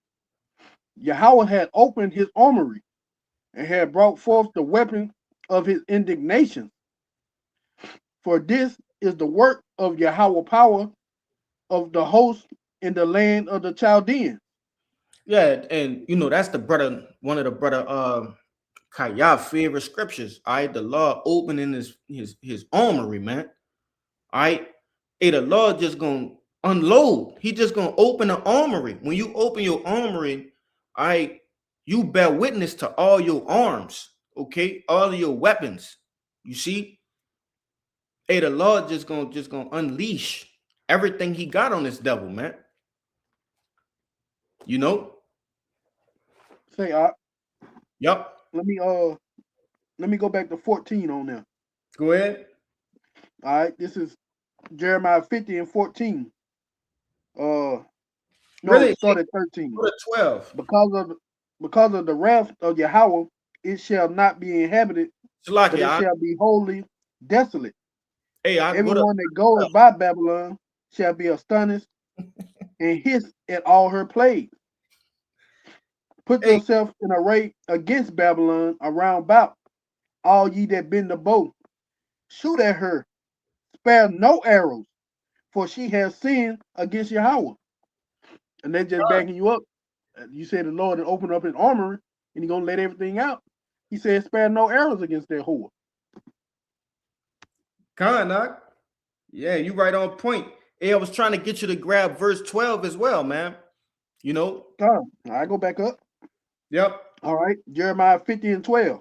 "Yahweh had opened his armory and had brought forth the weapon of his indignation. For this is the work of Yahweh power of the host in the land of the Chaldeans." Yeah, and you know that's one of the brother Kayah favorite scriptures. All right, the Lord opening his armory, man. All right, hey, the Lord just gonna unload. He just gonna open the armory. When you open your armory, all right, you bear witness to all your arms, okay, all of your weapons. You see, hey, the Lord just gonna unleash everything he got on this devil, man. You know. Say, Yep. let me go back to 14 on there. Go ahead. All right, this is Jeremiah 50:14. No, Really? start at 13. Go to 12. Because of the wrath of Yahweh, it shall not be inhabited, but it Salaki, shall be wholly desolate. hey, I go to Everyone that goeth by Babylon shall be astonished and hiss at all her plagues. Put Hey. yourself in array against Babylon around about, all ye that bend the bow. Shoot at her, spare no arrows, for she has sinned against Yahweh. And they're just backing you up. You said the Lord had opened up his armory and he's gonna let everything out. He said, spare no arrows against that whore. Knock. Yeah, you right on point. Hey, I was trying to get you to grab verse 12 as well, man. You know. I go back up. Yep. All right, Jeremiah 50:12.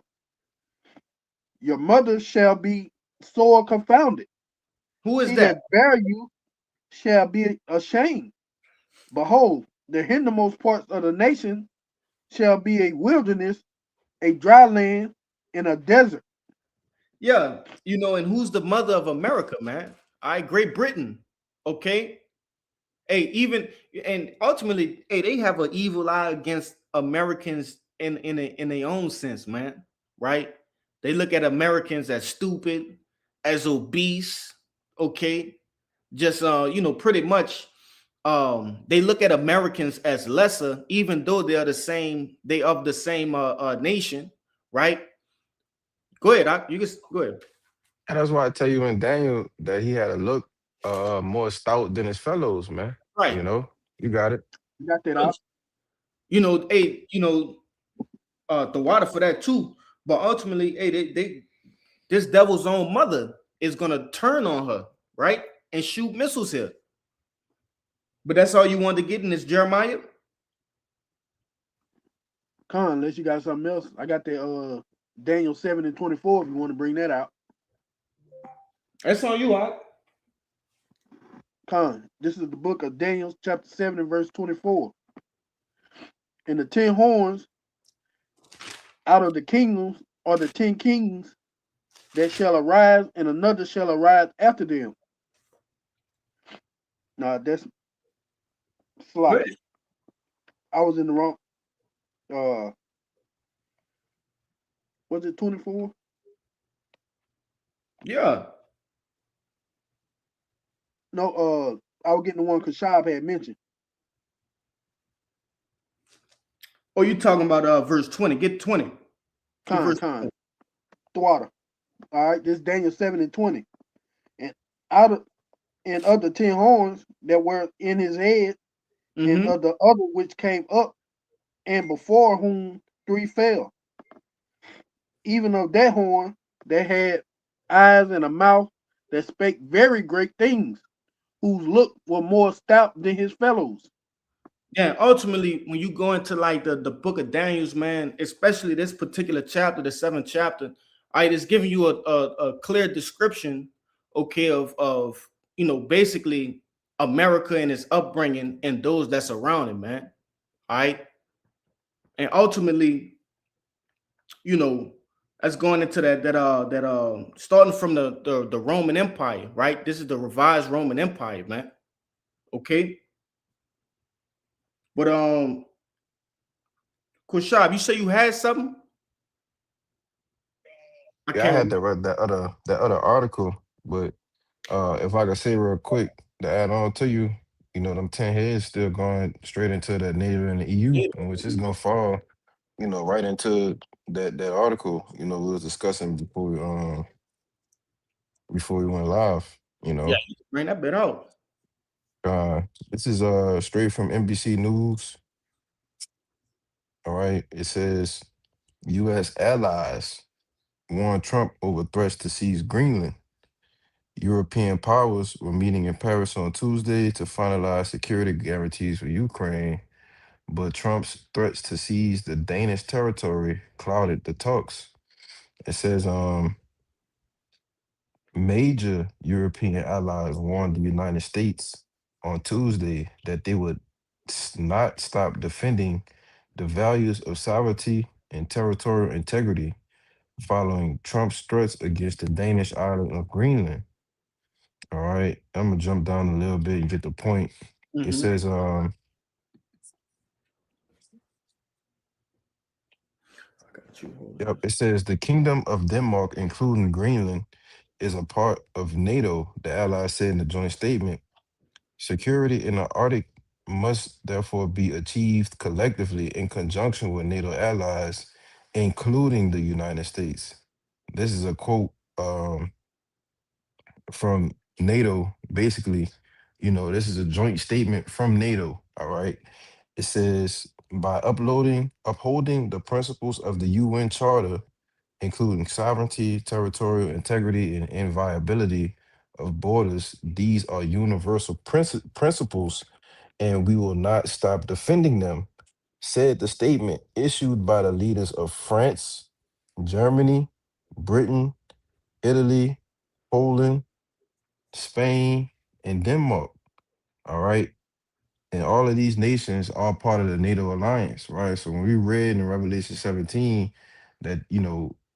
Your mother shall be sore confounded. Who is He that? that bear you shall be ashamed. Behold, the hindermost parts of the nation shall be a wilderness, a dry land, and a desert. Yeah, and who's the mother of America, man? All right, Great Britain. Okay. Hey, even and ultimately, hey, they have an evil eye against Americans in their own sense, man. Right? They look at Americans as stupid, as obese. Okay, just pretty much. They look at Americans as lesser, even though they are the same. They of the same nation, right? Go ahead, you can go ahead. And that's why I tell you in Daniel that he had a look more stout than his fellows, man. Right. You know, you got it. You got that out. Hey, the water for that too. But ultimately, hey, they this devil's own mother is gonna turn on her, right? And shoot missiles here. But that's all you wanted to get in this Jeremiah? Unless you got something else. I got the Daniel 7 and 24 if you want to bring that out. That's on you, Hot. This is the book of Daniel, chapter 7 and verse 24. And the 10 horns out of the kingdoms are the 10 kings that shall arise, and another shall arise after them. Nah, that's sloppy. I was in the wrong. Was it 24? Yeah. No, I was getting the one Kashab had mentioned. Oh, you talking about verse 20. Get 20. Thwada. All right, this is Daniel 7 and 20. And of the 10 horns that were in his head, and of the other which came up, and before whom 3 fell. Even of that horn that had eyes and a mouth that spake very great things, whose look were more stout than his fellows. Yeah, ultimately, when you go into like the book of Daniel's, man, especially this particular chapter, the 7th chapter, it's giving you a clear description, okay, of basically America and its upbringing and those that surround it, man. All right. And ultimately, that's going into that starting from the Roman Empire, right? This is the revised Roman Empire, man. Okay. But Kushab, you say you had something? I had that other article, but if I could say real quick to add on to you, them 10 heads still going straight into the NATO and the EU, and which is gonna fall, right into that article, we was discussing before we went live, Yeah, you can bring that bit out. This is straight from NBC News. All right. It says US allies warn Trump over threats to seize Greenland. European powers were meeting in Paris on Tuesday to finalize security guarantees for Ukraine, but Trump's threats to seize the Danish territory clouded the talks. It says major European allies warned the United States on Tuesday that they would not stop defending the values of sovereignty and territorial integrity following Trump's threats against the Danish island of Greenland. All right, I'm gonna jump down a little bit and get the point. It says, it says the Kingdom of Denmark, including Greenland, is a part of NATO, the allies said in the joint statement. Security in the Arctic must therefore be achieved collectively in conjunction with NATO allies, including the United States. This is a quote from NATO. Basically, this is a joint statement from NATO. All right. It says by upholding the principles of the UN Charter, including sovereignty, territorial integrity, and inviolability of borders, these are universal principles, and we will not stop defending them, said the statement issued by the leaders of France, Germany, Britain, Italy, Poland, Spain, and Denmark. All right. And all of these nations are part of the NATO alliance, right? So when we read in Revelation 17 that,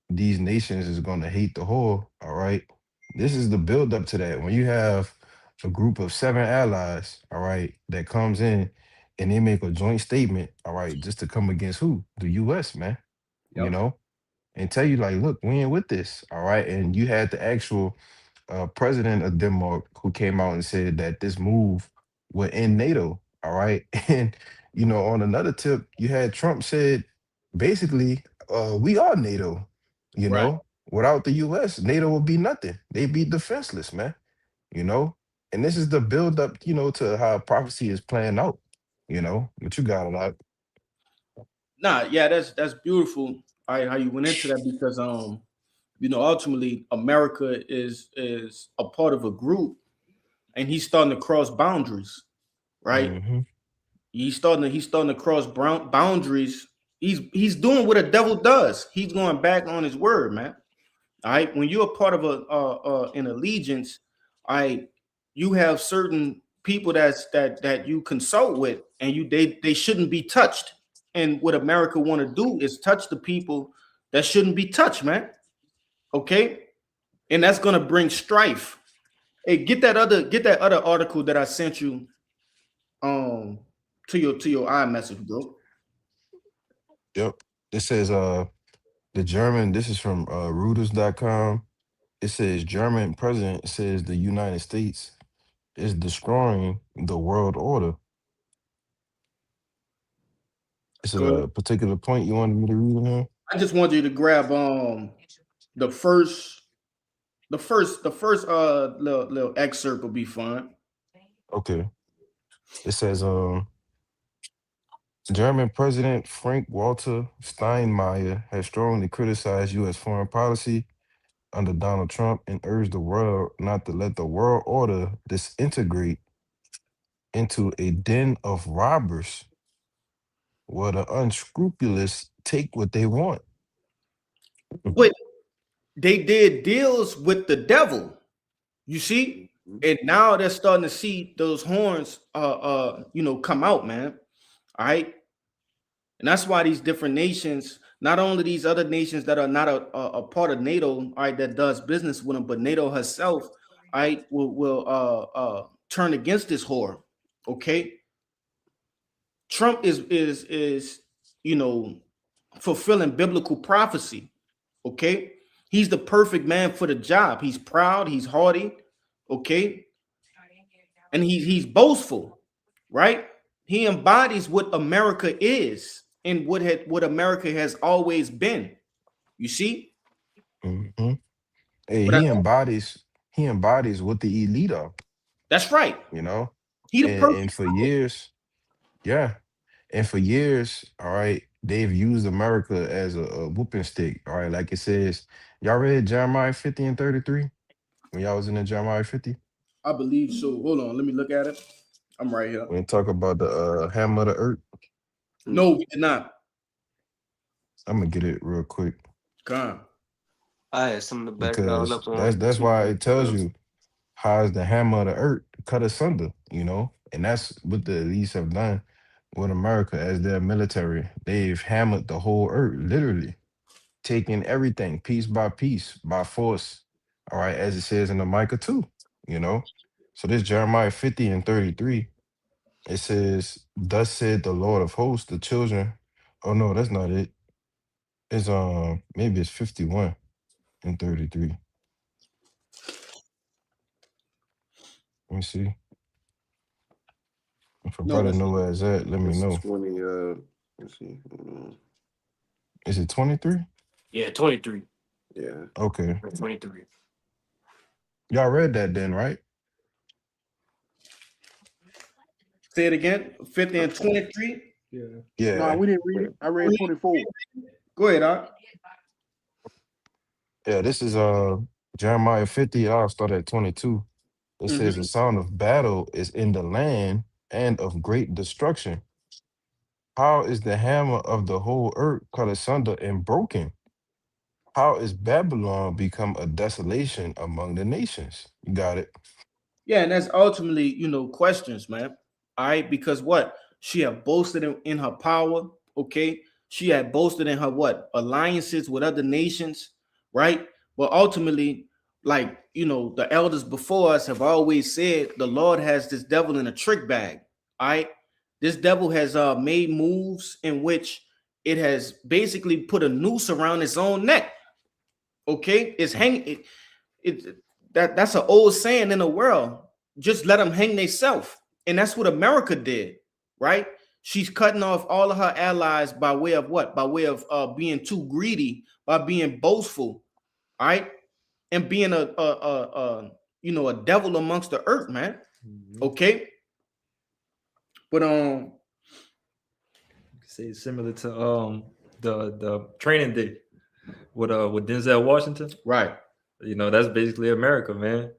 these nations is going to hate the whore, all right? This is the build up to that. When you have a group of 7 allies, all right, that comes in and they make a joint statement, all right, just to come against who? The US, man, you Yep. know, and tell you, like, look, we ain't with this, all right? And you had the actual president of Denmark who came out and said that this move would end NATO. All right. And, on another tip, you had Trump said basically, we are NATO, Right. without the US, NATO would be nothing. They'd be defenseless, man, you know. And this is the build up, to how prophecy is playing out, but you got a lot. Nah, yeah, that's beautiful. All right, how you went into that because ultimately America is a part of a group, and he's starting to cross boundaries, right? Mhm. He's starting to cross boundaries. He's doing what a devil does. He's going back on his word, man. All right, when you're a part of an allegiance, all right, you have certain people that you consult with, and they shouldn't be touched. And what America want to do is touch the people that shouldn't be touched, man. Okay, and that's gonna bring strife. Hey, get that other article that I sent you to your iMessage, bro. Yep. It says this is from Reuters.com. It says German president says the United States is destroying the world order. It's Go ahead. a particular point you wanted me to read in here? I just want you to grab the first little excerpt will be fine. Okay. It says German President Frank-Walter Steinmeier has strongly criticized U.S. foreign policy under Donald Trump and urged the world not to let the world order disintegrate into a den of robbers where the unscrupulous take what they want. But they did deals with the devil, you see, and now they're starting to see those horns come out, man. All right. And that's why these different nations, not only these other nations that are not a part of NATO, all right, that does business with them, but NATO herself, all right, will turn against this whore. Okay. Trump is fulfilling biblical prophecy. Okay. He's the perfect man for the job. He's proud, he's haughty, okay, and he's boastful, right? He embodies what America is and what America has always been. You see? Mm-hmm. Hey, But he embodies what the elite are, that's right. He the perfect. and for years, yeah, and for years, all right, they've used America as a whooping stick. All right, like it says, y'all read Jeremiah 50 and 33 when y'all was in the Jeremiah 50? I believe so. Hold on, let me look at it. I'm right here. When you talk about the hammer of the earth, No, we did not. I'm gonna get it real quick Come. I had something to back y'all because up on. that's why it tells you how is the hammer of the earth cut asunder, and that's what the elites have done with America as their military. They've hammered the whole earth, literally, taking everything piece by piece by force. All right, as it says in the Micah 2, So this Jeremiah 50 and 33, it says, "Thus said the Lord of hosts, the children." Oh no, that's not it. It's maybe it's 51 and 33. Let me see. If a No, brother that's know where it's at, let me It's know. 20. Let's see. Is it 23? Yeah, 23. Yeah. Okay. 23. Y'all read that then, right? Say it again. 50 and 23. Yeah. Yeah. No, we didn't read it. I read 24. Go ahead, Doc. Yeah, this is Jeremiah 50. I'll start at 22. It says the sound of battle is in the land and of great destruction. How is the hammer of the whole earth cut asunder and broken? How is Babylon become a desolation among the nations? You got it. Yeah, and that's ultimately, questions, man. All right, because what? She had boasted in her power, okay? She had boasted in her what? Alliances with other nations, right? But ultimately, like, the elders before us have always said the Lord has this devil in a trick bag. All right. This devil has made moves in which it has basically put a noose around its own neck. Okay, it's hanging. That's an old saying in the world. Just let them hang themselves, and that's what America did, right? She's cutting off all of her allies by way of what? By way of being too greedy, by being boastful, all right, and being a devil amongst the earth, man. Okay, but say similar to the training day with Denzel Washington. Right. That's basically America, man.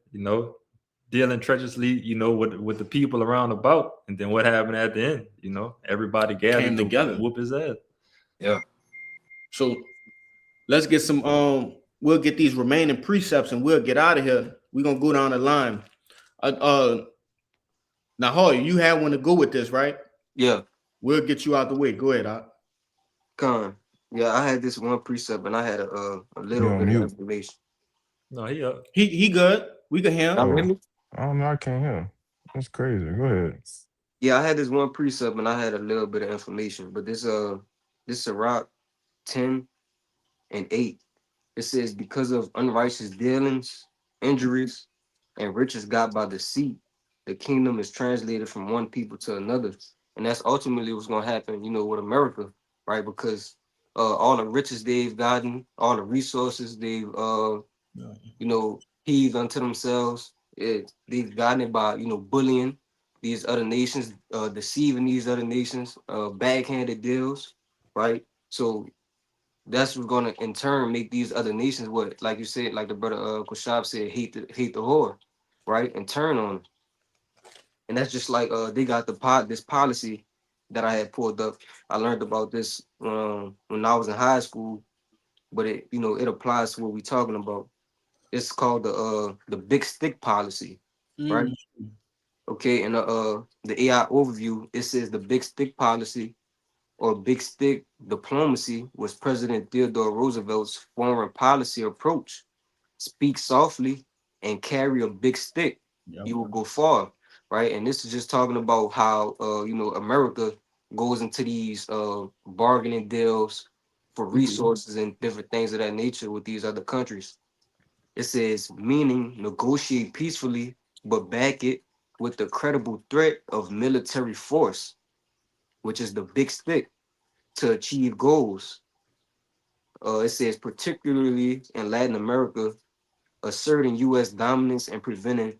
Dealing treacherously, with the people around about, and then what happened at the end? Everybody gathered Came together. to whoop his ass. Yeah. So let's get some we'll get these remaining precepts and we'll get out of here. We're gonna go down the line. Now Hoy, you had one to go with this, right? Yeah. We'll get you out the way. Go ahead, Doc. Con. Yeah, I had this one precept and I had a little You're on bit mute. of information. No, he up. He good. We can hear him. Y'all hear me? I don't know. I can't hear. That's crazy. Go ahead. Yeah, I had this one precept and I had a little bit of information, but this Sirach 10 and 8. It says, because of unrighteous dealings, injuries, and riches got by deceit, the kingdom is translated from one people to another. And that's ultimately what's going to happen, with America, right? Because all the riches they've gotten, all the resources they've, heaved unto themselves, they've gotten it by, bullying these other nations, deceiving these other nations, backhanded deals, right? So that's what's gonna in turn make these other nations what, like you said, like the brother Kushab said, hate the whore, right? And turn on them. And that's just like they got this policy that I had pulled up. I learned about this when I was in high school, but it applies to what we're talking about. It's called the big stick policy, right? Okay, and the AI overview, it says the big stick policy or big stick diplomacy was President Theodore Roosevelt's foreign policy approach. Speak softly and carry a big stick. Yep. You will go far, right? And this is just talking about how America goes into these bargaining deals for resources and different things of that nature with these other countries. It says, meaning negotiate peacefully, but back it with the credible threat of military force, which is the big stick, to achieve goals. It says, particularly in Latin America, asserting U.S. dominance and preventing.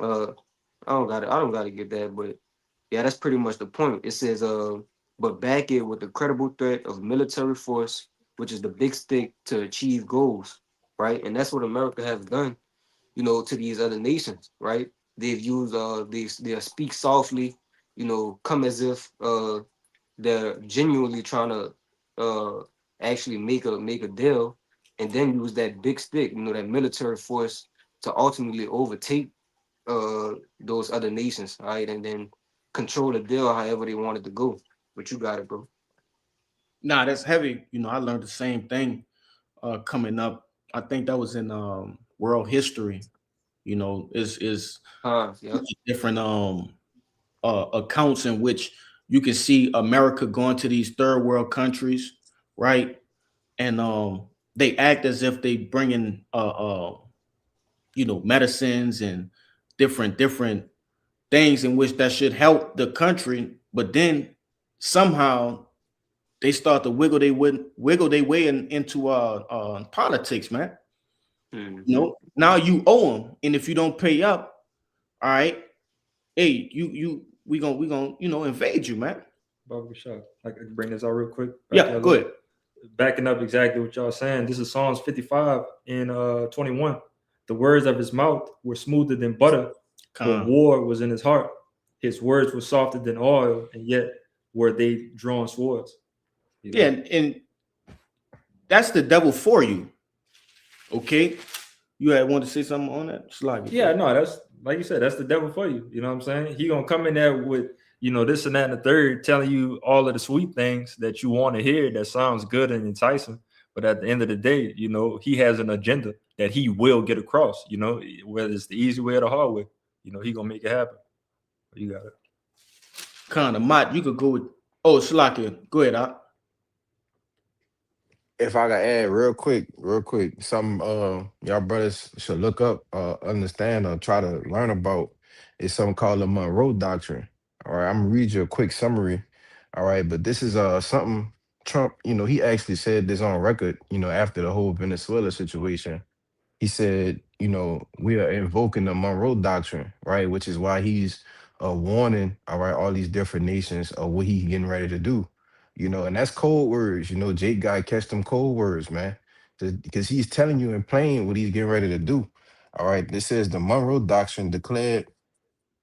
I don't gotta get that, but yeah, that's pretty much the point. It says, but back it with the credible threat of military force, which is the big stick, to achieve goals, right? And that's what America has done, to these other nations, right? They've used they speak softly, come as if they're genuinely trying to actually make a deal, and then use that big stick, that military force to ultimately overtake those other nations, right? And then control the deal however they wanted to go. But you got it, bro. Nah, that's heavy. I learned the same thing coming up. I think that was in world history. Is Yeah. different accounts in which you can see America going to these third world countries, right? And they act as if they bring in medicines and different things in which that should help the country, but then somehow they start to wiggle their way into politics, man. Now you owe them, and if you don't pay up, all right, hey, we gonna invade you, man. Baba Shah, I can bring this out real quick. Yeah, go ahead. Backing up exactly what y'all saying. This is Psalms 55 in 21. The words of his mouth were smoother than butter, but war was in his heart. His words were softer than oil, and yet were they drawn swords. Yeah, and that's the devil for you. Okay, you had want to say something on that? Slide. Yeah, no, that's like you said, that's the devil for you. You know what I'm saying? He gonna come in there with, you know, this and that and the third, telling you all of the sweet things that you want to hear that sounds good and enticing. But at the end of the day, you know, he has an agenda that he will get across, you know, whether it's the easy way or the hard way, you know, he gonna make it happen. You got it. Kind of Mott, you could go with Shalaka. Go ahead, Doc. If I could add real quick, some y'all brothers should look up, understand, or try to learn about is something called the Monroe Doctrine. All right, I'm gonna read you a quick summary. All right, but this is something Trump, you know, he actually said this on record, you know, after the whole Venezuela situation. He said, you know, we are invoking the Monroe Doctrine, right? Which is why he's warning, all right, all these different nations of what he's getting ready to do. You know, and that's code words. You know, Jake got to catch them code words, man, because he's telling you in plain what he's getting ready to do. All right, this says the Monroe Doctrine declared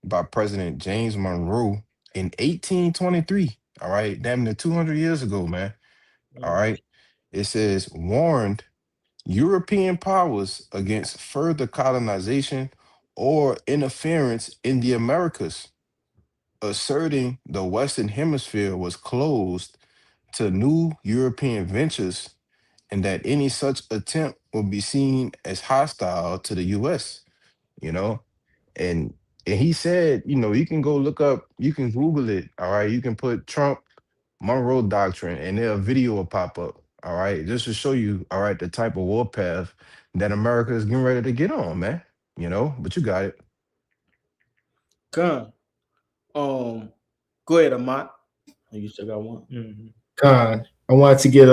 by President James Monroe in 1823. All right, damn near 200 years ago, man. All right, it says warned European powers against further colonization or interference in the Americas, asserting the Western Hemisphere was closed to new European ventures and that any such attempt would be seen as hostile to the US, you know? And he said, you know, you can go look up, you can Google it, all right? You can put Trump Monroe Doctrine and a video will pop up, all right? Just to show you, all right, the type of warpath that America is getting ready to get on, man. You know, but you got it. Come. Go ahead, Amat. You still got one. God, I wanted to get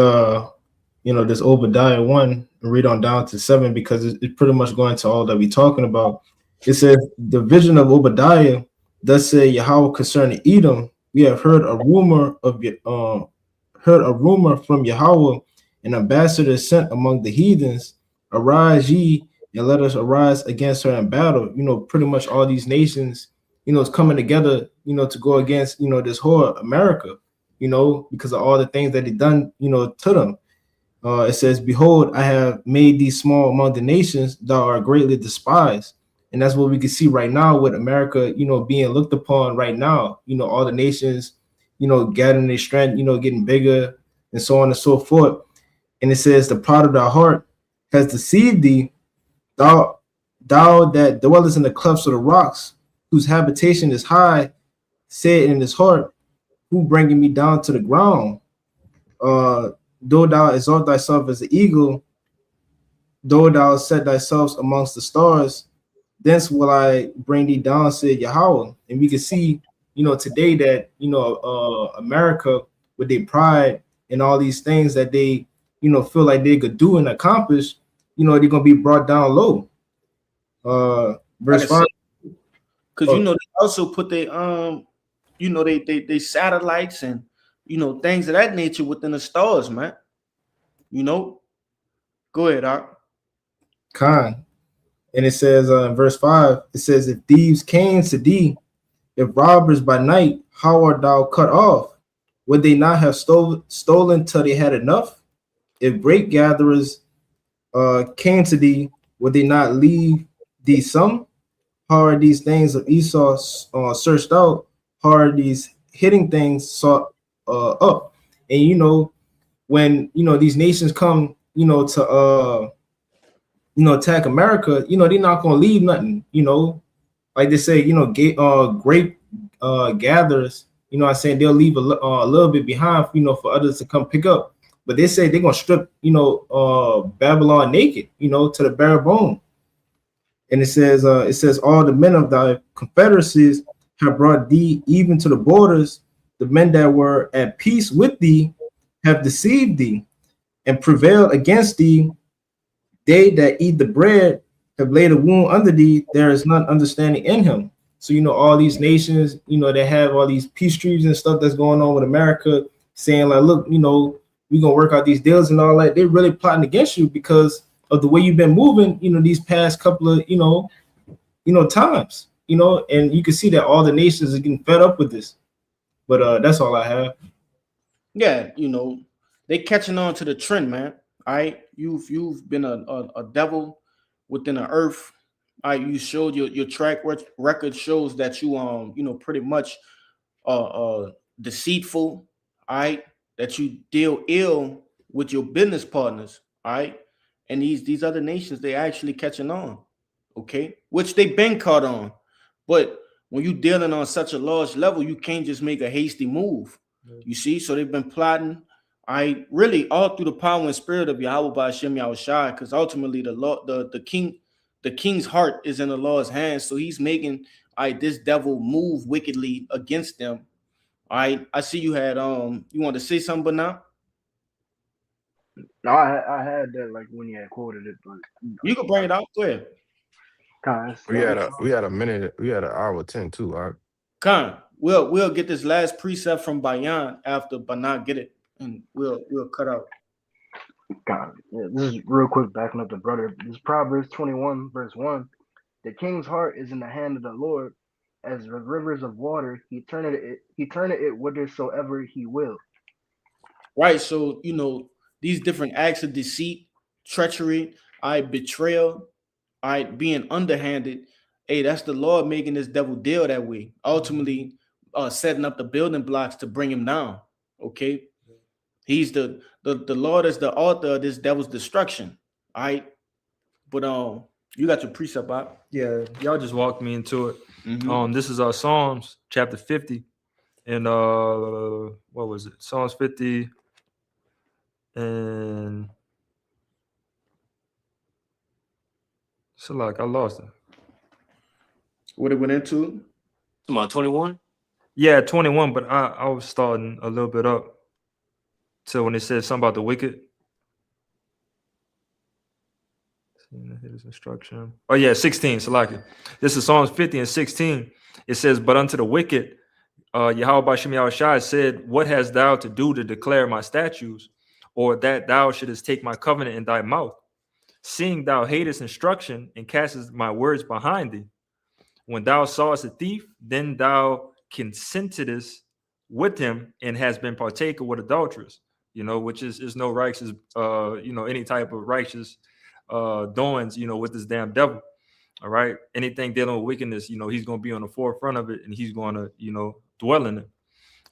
you know, this Obadiah 1 and read on down to 7 because it's pretty much going to all that we're talking about. It says the vision of Obadiah does say Yahweh concerning Edom. We have heard a rumor from Yahweh, an ambassador sent among the heathens. Arise ye and let us arise against her in battle. You know, pretty much all these nations, you know, is coming together, you know, to go against, you know, this whole America, you know, because of all the things that he done, you know, to them. It says, behold, I have made thee small among the nations, thou art greatly despised. And that's what we can see right now with America, you know, being looked upon right now. You know, all the nations, you know, gathering their strength, you know, getting bigger and so on and so forth. And it says, the pride of thy heart has deceived thee, thou that dwellest in the clefts of the rocks, whose habitation is high, said in his heart, who bringing me down to the ground? Though thou exalt thyself as an eagle, though thou set thyself amongst the stars, thence will I bring thee down, said Yahweh. And we can see, you know, today that, you know, America with their pride and all these things that they, you know, feel like they could do and accomplish, you know, they're gonna be brought down low. Verse 5. Because you know, they also put their you know, they satellites and, you know, things of that nature within the stars, man. You know, go ahead, Doc. Khan. And it says in verse 5, it says, if thieves came to thee, if robbers by night, how art thou cut off? Would they not have stolen till they had enough? If grape gatherers came to thee, would they not leave thee some? How are these things of Esau searched out? How are these hidden things sought up? And you know, when you know these nations come, you know, to you know, attack America, you know, they're not gonna leave nothing, you know, like they say, you know, grape gatherers, you know, I'm saying they'll leave a little bit behind, you know, for others to come pick up. But they say they're gonna strip, you know, Babylon naked, you know, to the bare bone. And it says all the men of thy confederacies have brought thee even to the borders. The men that were at peace with thee have deceived thee and prevailed against thee. They that eat the bread have laid a wound under thee. There is none understanding in him. So, you know, all these nations, you know, they have all these peace treaties and stuff that's going on with America, saying like, look, you know, we're going to work out these deals and all that. They're really plotting against you because of the way you've been moving, you know, these past couple of, you know, times, you know, and you can see that all the nations are getting fed up with this. But that's all I have. Yeah, you know, they catching on to the trend, man. All right, you've been a devil within the earth. All right, you showed your track record shows that you pretty much deceitful. All right, that you deal ill with your business partners. All right, and these other nations, they actually catching on. Okay, which they've been caught on, but when you dealing on such a large level, you can't just make a hasty move. You see, so they've been plotting. I really all through the power and spirit of Yahweh by Hashem Yahushua, because ultimately the king's heart is in the Lord's hands. So he's making this devil move wickedly against them. I see you had you want to say something, but now No, I had that like when you had quoted it, but you can bring it out. Go ahead. We had a minute. We had an hour 10 too. All right. Khan, we'll get this last precept from Bayan after Banat get it, and we'll cut out. God, yeah, this is real quick backing up the brother. This is Proverbs 21, verse 1. The king's heart is in the hand of the Lord, as the rivers of water. He turneth it whithersoever he will. Right. So these different acts of deceit, treachery, betrayal, being underhanded. Hey, that's the Lord making this devil deal that way. Ultimately, setting up the building blocks to bring him down. Okay. He's the Lord is the author of this devil's destruction. All right. But you got your precept out. Yeah, y'all just walked me into it. Mhm. This is our Psalms chapter 50. And what was it? Psalms 50 and so like I lost it. What it went into? Come on, 21. Yeah, 21, but I was starting a little bit up. So when it says something about the wicked. His instruction. Oh yeah, 16. Salaki. This is Psalms 50 and 16. It says, "But unto the wicked, Yahweh Bashem Yahushua said, What hast thou to do to declare my statutes, or that thou shouldest take my covenant in thy mouth? Seeing thou hatest instruction and castest my words behind thee. When thou sawest a thief, then thou consentedest with him and has been partaker with adulterers." Which is no righteous, any type of righteous doings, with this damn devil. All right. Anything dealing with wickedness, he's going to be on the forefront of it and he's going to, dwell in it.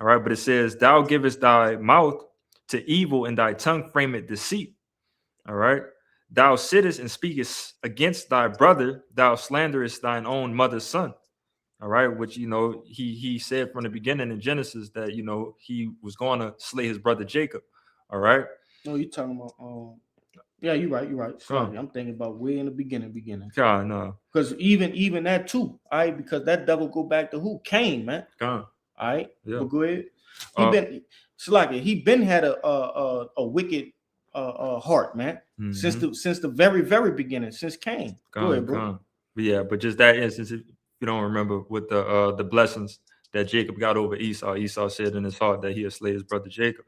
All right. But it says, "Thou givest thy mouth to evil and thy tongue frameth deceit." All right. "Thou sittest and speakest against thy brother, thou slanderest thine own mother's son." All right. Which, he said from the beginning in Genesis that, he was going to slay his brother Jacob. All right. No, you talking about yeah, you're right. Sorry, I'm thinking about way in the beginning. God, no. Because even that too, all right, because that devil go back to who? Cain, man. God. All right. Yeah. But go ahead. He been had a wicked heart, man. Mm-hmm. Since the very, very beginning, since Cain. Go ahead, bro. But yeah, but just that instance, if you don't remember with the blessings that Jacob got over Esau said in his heart that he'll slay his brother Jacob.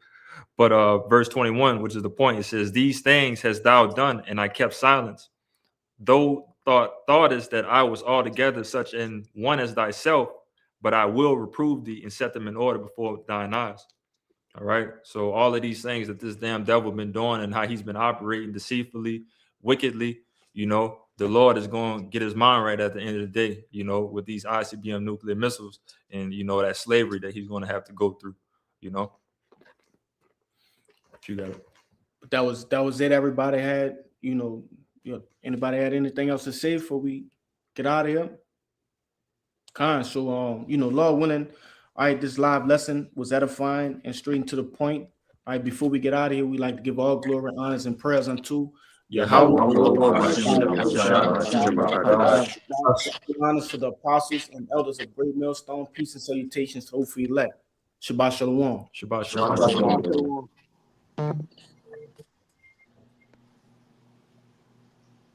But verse 21, which is the point, it says, "These things hast thou done, and I kept silence. Though thoughtest that I was altogether such an one as thyself, but I will reprove thee and set them in order before thine eyes." All right. So all of these things that this damn devil been doing and how he's been operating deceitfully, wickedly, the Lord is going to get his mind right at the end of the day, with these ICBM nuclear missiles and, that slavery that he's going to have to go through, You got it. But that was it. Everybody had, anybody had anything else to say before we get out of here? So Lord willing, all right, this live lesson was edifying and straight and to the point. All right, before we get out of here, we like to give all glory, honors, and prayers unto Yahweh. Honors for the apostles and elders of Great Millstone. Peace and salutations to hopefully elect. Shabbat Shalom. Shabbat Shalom.